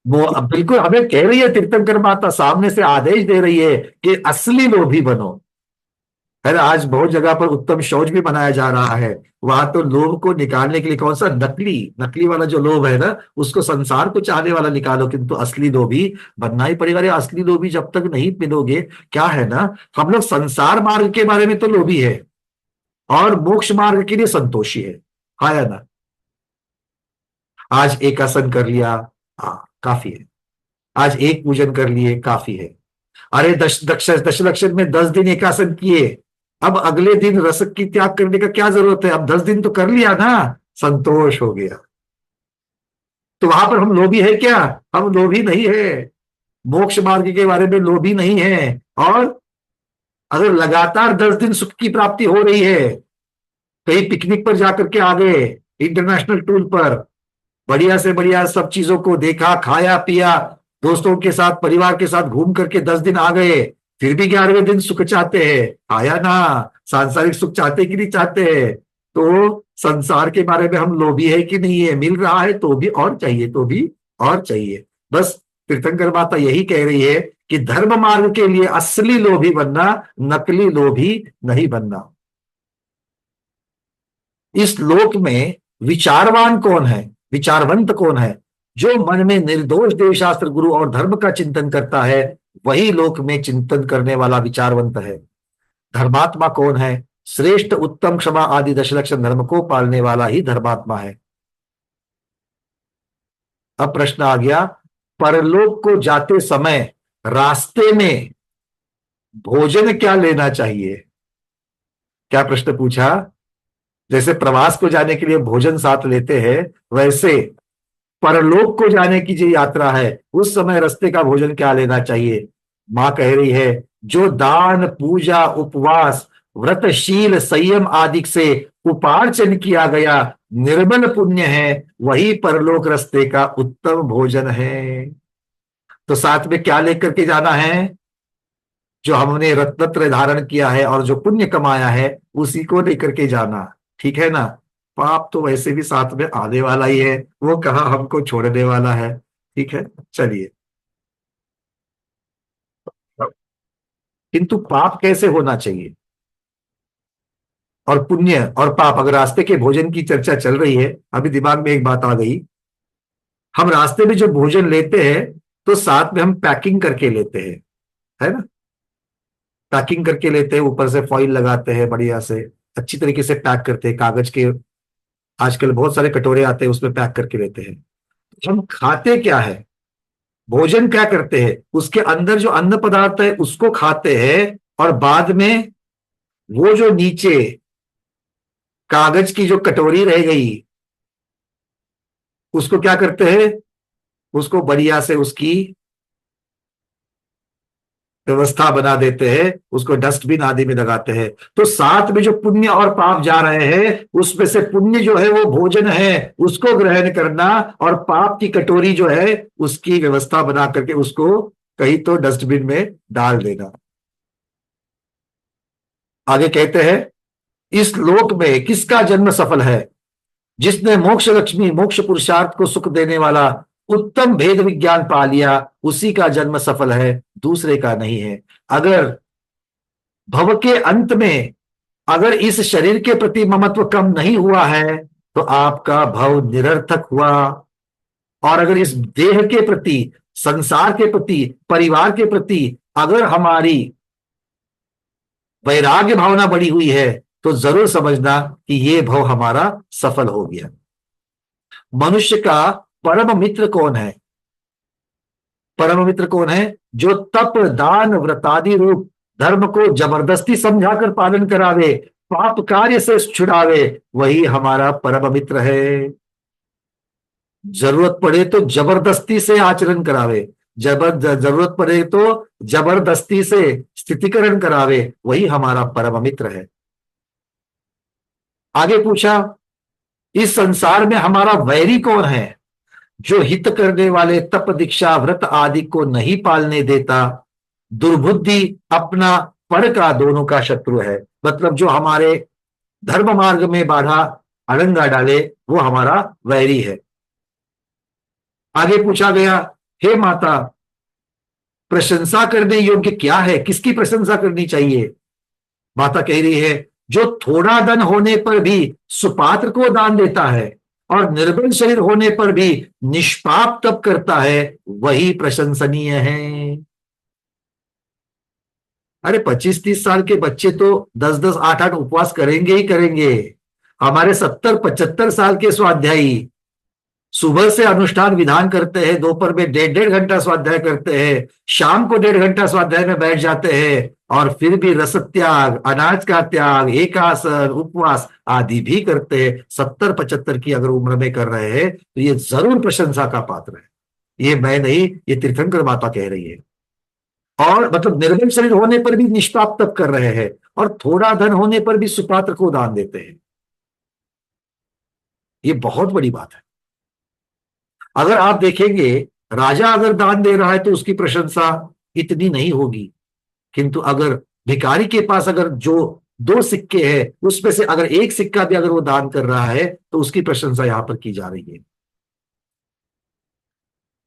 वो अब बिल्कुल हमें कह रही है, तीर्थंकर माता सामने से आदेश दे रही है कि असली लोभी बनो। है ना, आज बहुत जगह पर उत्तम शौच भी बनाया जा रहा है। वहां तो लोभ को निकालने के लिए कौन सा नकली वाला जो लोभ है ना, उसको संसार को चाहने वाला निकालो, किंतु असली लोभी बनना ही पड़ेगा। अरे असली लोभी जब तक नहीं मिलोगे, क्या है ना, हम लोग संसार मार्ग के बारे में तो लोभी है और मोक्ष मार्ग के लिए संतोषी है। हाँ या ना? आज एक आसन कर लिया, हाँ काफी है। आज एक पूजन कर लिए, काफी है। अरे दशलक्षण में 10 दिन एकासन किए, अब अगले दिन रसक की त्याग करने का क्या जरूरत है? अब 10 दिन तो कर लिया ना, संतोष हो गया। तो वहां पर हम लोभी है क्या? हम लोभी नहीं है, मोक्ष मार्ग के बारे में लोभी नहीं है। और अगर लगातार 10 दिन सुख की प्राप्ति हो रही है, कहीं पिकनिक पर जाकर के आ गए, इंटरनेशनल टूर पर, बढ़िया से बढ़िया सब चीजों को देखा, खाया पिया, दोस्तों के साथ परिवार के साथ घूम करके 10 दिन आ गए, फिर भी 11वें दिन सुख चाहते हैं। आया ना, सांसारिक सुख चाहते कि नहीं चाहते हैं? तो संसार के बारे में हम लोभी है कि नहीं है? मिल रहा है तो भी और चाहिए, तो भी और चाहिए। बस तीर्थंकर माता यही कह रही है कि धर्म मार्ग के लिए असली लोभी बनना, नकली लोभी नहीं बनना। इस लोक में विचारवान कौन है, विचारवंत कौन है? जो मन में निर्दोष देव शास्त्र गुरु और धर्म का चिंतन करता है, वही लोक में चिंतन करने वाला विचारवंत है। धर्मात्मा कौन है? श्रेष्ठ उत्तम क्षमा आदि दशलक्षण धर्म को पालने वाला ही धर्मात्मा है। अब प्रश्न आ गया, परलोक को जाते समय रास्ते में भोजन क्या लेना चाहिए? क्या प्रश्न पूछा? जैसे प्रवास को जाने के लिए भोजन साथ लेते हैं, वैसे परलोक को जाने की जो यात्रा है, उस समय रास्ते का भोजन क्या लेना चाहिए? मां कह रही है, जो दान पूजा उपवास व्रतशील संयम आदि से उपार्जन किया गया निर्मल पुण्य है, वही परलोक रास्ते का उत्तम भोजन है। तो साथ में क्या लेकर के जाना है? जो हमने रत्नत्र धारण किया है और जो पुण्य कमाया है, उसी को लेकर के जाना। ठीक है ना? पाप तो वैसे भी साथ में आने वाला ही है, वो कहाँ हमको छोड़ने वाला है। ठीक है, चलिए। किंतु पाप कैसे होना चाहिए और पुण्य और पाप, अगर रास्ते के भोजन की चर्चा चल रही है, अभी दिमाग में एक बात आ गई। हम रास्ते में जो भोजन लेते हैं तो साथ में हम पैकिंग करके लेते हैं, है ना? पैकिंग करके लेते हैं, ऊपर से फॉइल लगाते हैं, बढ़िया से अच्छी तरीके से पैक करते हैं, कागज के आजकल बहुत सारे कटोरे आते हैं, उसमें पैक करके लेते हैं। हम खाते क्या है, भोजन क्या करते हैं? उसके अंदर जो अन्न पदार्थ है उसको खाते हैं, और बाद में वो जो नीचे कागज की जो कटोरी रह गई, उसको क्या करते हैं? उसको बढ़िया से उसकी व्यवस्था बना देते हैं, उसको डस्टबिन आदि में लगाते हैं। तो साथ में जो पुण्य और पाप जा रहे हैं, उसमें से पुण्य जो है वो भोजन है, उसको ग्रहण करना, और पाप की कटोरी जो है उसकी व्यवस्था बना करके उसको कहीं तो डस्टबिन में डाल देना। आगे कहते हैं, इस लोक में किसका जन्म सफल है? जिसने मोक्ष लक्ष्मी मोक्ष पुरुषार्थ को सुख देने वाला उत्तम भेद विज्ञान पा लिया, उसी का जन्म सफल है, दूसरे का नहीं है। अगर भव के अंत में अगर इस शरीर के प्रति ममत्व कम नहीं हुआ है, तो आपका भव निरर्थक हुआ। और अगर इस देह के प्रति, संसार के प्रति, परिवार के प्रति अगर हमारी वैराग्य भावना बढ़ी हुई है, तो जरूर समझना कि ये भव हमारा सफल हो गया। मनुष्य का परम मित्र कौन है? परम मित्र कौन है? जो तप दान व्रतादि रूप धर्म को जबरदस्ती समझाकर पालन करावे, पाप कार्य से छुड़ावे, वही हमारा परम मित्र है। जरूरत पड़े तो जबरदस्ती से आचरण करावे, जरूरत पड़े तो जबरदस्ती से स्थितिकरण करावे, वही हमारा परम मित्र है। आगे पूछा, इस संसार में हमारा वैरी कौन है? जो हित करने वाले तप दीक्षा व्रत आदि को नहीं पालने देता, दुर्बुद्धि अपना पर का दोनों का शत्रु है। मतलब जो हमारे धर्म मार्ग में बाधा अड़ंगा डाले, वो हमारा वैरी है। आगे पूछा गया, हे माता, प्रशंसा करने योग्य क्या है? किसकी प्रशंसा करनी चाहिए? माता कह रही है, जो थोड़ा धन होने पर भी सुपात्र को दान देता है और निर्बल शरीर होने पर भी निष्पाप तप करता है, वही प्रशंसनीय है। अरे 25-30 साल के बच्चे तो 10-10 8-8 उपवास करेंगे ही करेंगे। हमारे 70-75 साल के स्वाध्यायी सुबह से अनुष्ठान विधान करते हैं, दोपहर में 1.5 घंटा स्वाध्याय करते हैं, शाम को 1.5 घंटा स्वाध्याय में बैठ जाते हैं, और फिर भी रस त्याग, अनाज का त्याग, एकासन उपवास आदि भी करते हैं। 70-75 की अगर उम्र में कर रहे हैं तो ये जरूर प्रशंसा का पात्र है। ये मैं नहीं, ये तीर्थंकर माता कह रही है। और मतलब निर्बल शरीर होने पर भी निष्पाप तप कर रहे हैं, और थोड़ा धन होने पर भी सुपात्र को दान देते हैं। ये बहुत बड़ी बात है। अगर आप देखेंगे, राजा अगर दान दे रहा है तो उसकी प्रशंसा इतनी नहीं होगी, किंतु अगर भिखारी के पास अगर जो 2 सिक्के हैं उसमें से अगर एक सिक्का भी अगर वो दान कर रहा है तो उसकी प्रशंसा यहां पर की जा रही है।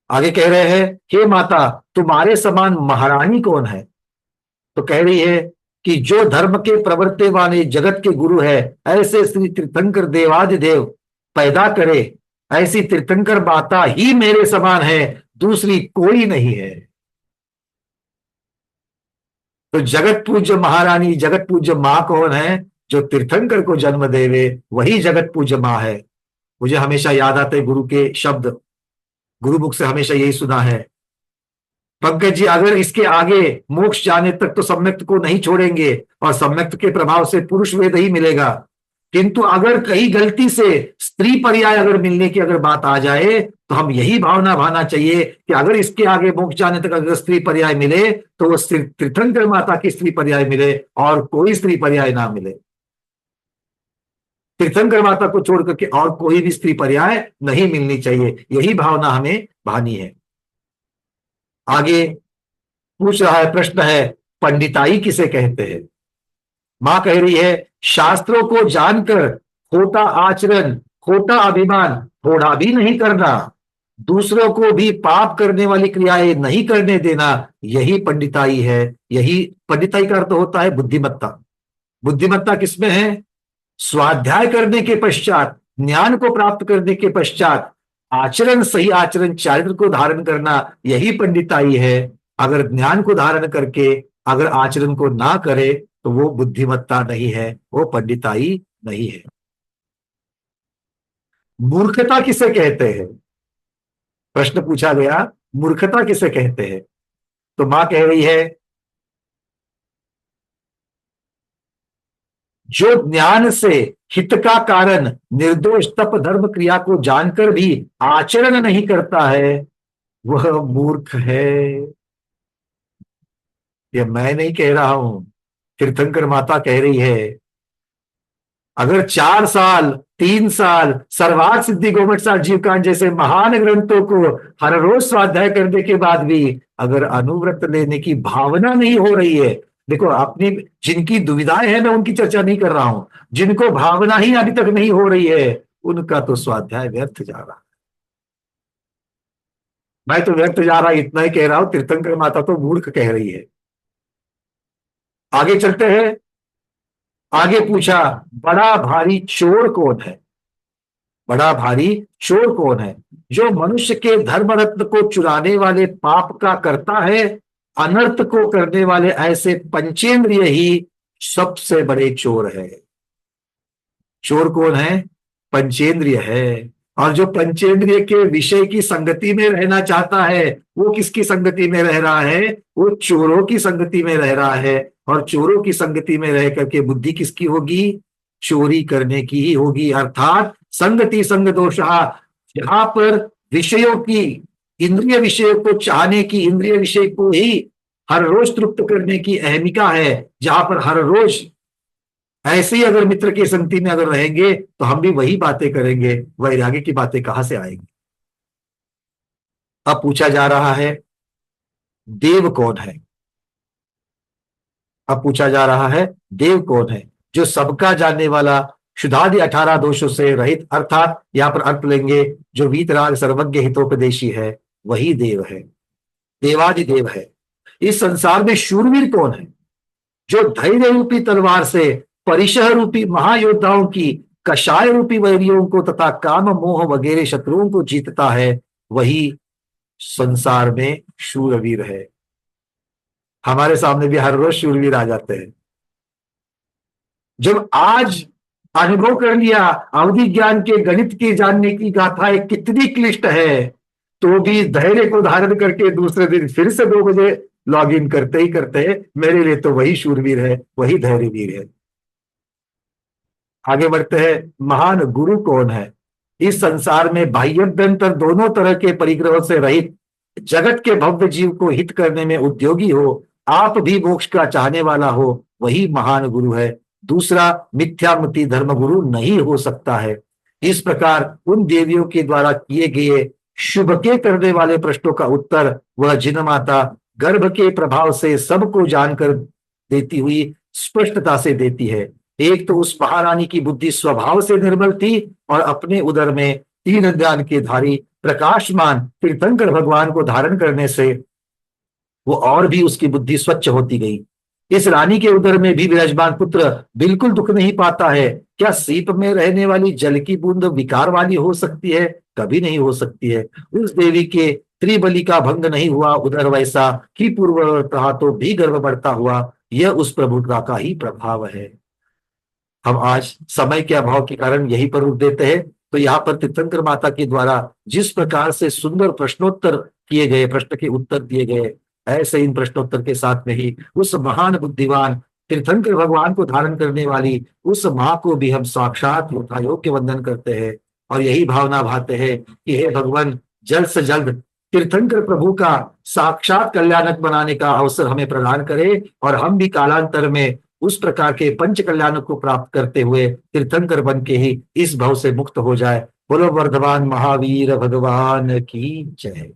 आगे कह रहे हैं, हे माता, तुम्हारे समान महारानी कौन है? तो कह रही है कि जो धर्म के प्रवर्ते वाले जगत के गुरु है, ऐसे श्री तीर्थंकर देवादिदेव पैदा करे, ऐसी तीर्थंकर माता ही मेरे समान है, दूसरी कोई नहीं है। तो जगत पूज्य महारानी, जगत पूज्य माँ कौन है? जो तीर्थंकर को जन्म देवे वही जगत पूज्य माँ है। मुझे हमेशा याद आते हैं गुरु के शब्द, गुरु मुख से हमेशा यही सुना है, पंकज जी अगर इसके आगे मोक्ष जाने तक तो सम्यक्त को नहीं छोड़ेंगे और सम्यक्त के प्रभाव से पुरुष वेद ही मिलेगा, किंतु अगर कहीं गलती से स्त्री पर्याय अगर मिलने की अगर बात आ जाए तो हम यही भावना भाना चाहिए कि अगर इसके आगे मोक्ष जाने तक अगर स्त्री पर्याय मिले तो वो तीर्थंकर माता की स्त्री पर्याय मिले और कोई स्त्री पर्याय ना मिले। तीर्थंकर माता को छोड़ करके और कोई भी स्त्री पर्याय नहीं मिलनी चाहिए, यही भावना हमें भानी है। आगे पूछ रहा है, प्रश्न है, पंडिताई किसे कहते हैं? मां कह रही है, शास्त्रों को जानकर खोटा आचरण, खोटा अभिमान थोड़ा भी नहीं करना, दूसरों को भी पाप करने वाली क्रियाएं नहीं करने देना, यही पंडिताई है। यही पंडिताई का अर्थ होता है बुद्धिमत्ता। बुद्धिमत्ता किसमें है? स्वाध्याय करने के पश्चात, ज्ञान को प्राप्त करने के पश्चात आचरण, सही आचरण, चारित्र को धारण करना, यही पंडिताई है। अगर ज्ञान को धारण करके अगर आचरण को ना करे तो वो बुद्धिमत्ता नहीं है, वो पंडिताई नहीं है। मूर्खता किसे कहते हैं? प्रश्न पूछा गया, मूर्खता किसे कहते हैं? तो मां कह रही है, जो ज्ञान से हित का कारण निर्दोष तप धर्म क्रिया को जानकर भी आचरण नहीं करता है वह मूर्ख है। यह मैं नहीं कह रहा हूं, तीर्थंकर माता कह रही है। अगर 4 साल 3 साल सर्वार्थ सिद्धि गोमट सार जीवकांड जैसे महान ग्रंथों को हर रोज स्वाध्याय करने के बाद भी अगर अनुव्रत लेने की भावना नहीं हो रही है, देखो अपनी जिनकी दुविधाएं हैं मैं उनकी चर्चा नहीं कर रहा हूं, जिनको भावना ही अभी तक नहीं हो रही है उनका तो स्वाध्याय व्यर्थ जा रहा है। मैं तो व्यर्थ जा रहा इतना ही कह रहा हूं, तीर्थंकर माता तो मूर्ख कह रही है। आगे चलते हैं। आगे पूछा, बड़ा भारी चोर कौन है? बड़ा भारी चोर कौन है? जो मनुष्य के धर्म रत्न को चुराने वाले पाप का करता है, अनर्थ को करने वाले ऐसे पंचेंद्रिय ही सबसे बड़े चोर है। चोर कौन है? पंचेंद्रिय है। और जो पंचेंद्रिय के विषय की संगति में रहना चाहता है वो किसकी संगति में रह रहा है? वो चोरों की संगति में रह रहा है। और चोरों की संगति में रह करके बुद्धि किसकी होगी? चोरी करने की ही होगी। अर्थात संगति संग दोषा, जहां पर विषयों की, इंद्रिय विषय को चाहने की, इंद्रिय विषय को ही हर रोज तृप्त करने की अहमिका है, जहां पर हर रोज ऐसे ही अगर मित्र की संगति में अगर रहेंगे तो हम भी वही बातें करेंगे, वैराग्य की बातें कहां से आएंगी? अब पूछा जा रहा है, देव कौन है? अब पूछा जा रहा है, देव कौन है? जो सबका जानने वाला, शुद्धादि 18 दोषों से रहित, अर्थात यहां पर अर्थ लेंगे जो वीतराग सर्वज्ञ हितोपदेशी है, वही देव है, देवादि देव है। इस संसार में शूरवीर कौन है? जो धैर्य रूपी तलवार से परिशह रूपी महायोद्धाओं की कषाय रूपी वैरियों को तथा काम मोह वगैरह शत्रुओं को जीतता है, वही संसार में शूरवीर है। हमारे सामने भी हर रोज शूरवीर आ जाते हैं। जब आज अनुभव कर लिया अवधि ज्ञान के गणित की जानने की गाथाएं कितनी क्लिष्ट है, तो भी धैर्य को धारण करके दूसरे दिन फिर से 2 बजे लॉग इन करते ही करते हैं। मेरे लिए तो वही शूरवीर है, वही धैर्यवीर है। आगे बढ़ते हैं। महान गुरु कौन है? इस संसार में बाह्यभ्यंतर दोनों तरह के परिग्रहों से रहित, जगत के भव्य जीव को हित करने में उद्योगी हो, आप भी मोक्ष का चाहने वाला हो, वही महान गुरु है। दूसरा मिथ्यामति धर्म गुरु नहीं हो सकता है। इस प्रकार उन देवियों के द्वारा किए गए शुभ के करने वाले प्रश्नों का उत्तर वह जिन माता गर्भ के प्रभाव से सबको जानकर देती हुई स्पष्टता से देती है। एक तो उस महारानी की बुद्धि स्वभाव से निर्मल थी और अपने उदर में तीन ज्ञान के धारी प्रकाशमान तीर्थंकर भगवान को धारण करने से वो और भी उसकी बुद्धि स्वच्छ होती गई। इस रानी के उदर में भी विराजमान पुत्र बिल्कुल दुख नहीं पाता है। क्या सीप में रहने वाली जल की बूंद विकार वाली हो सकती है? कभी नहीं हो सकती है। उस देवी के त्रिबली का भंग नहीं हुआ उदर वैसा ही पूर्व रहा तो भी गर्व बढ़ता हुआ। यह उस प्रभुता का ही प्रभाव है। हम आज समय के अभाव के कारण यहीं पर रुक देते हैं। तो यहाँ पर तीर्थंकर माता के द्वारा जिस प्रकार से सुंदर प्रश्नोत्तर किए गए, प्रश्न के उत्तर दिए गए, ऐसे इन प्रश्नोत्तर के साथ में ही उस महान बुद्धिवान तीर्थंकर भगवान को धारण करने वाली उस माँ को भी हम साक्षात यथायोग्य वंदन करते हैं और यही भावना भाते हैं कि हे भगवान, जल्द से जल्द तीर्थंकर प्रभु का साक्षात कल्याणक बनाने का अवसर हमें प्रदान करे और हम भी कालांतर में उस प्रकार के पंच कल्याणों को प्राप्त करते हुए तीर्थंकर बन के ही इस भव से मुक्त हो जाए। बोलो वर्धमान महावीर भगवान की जय।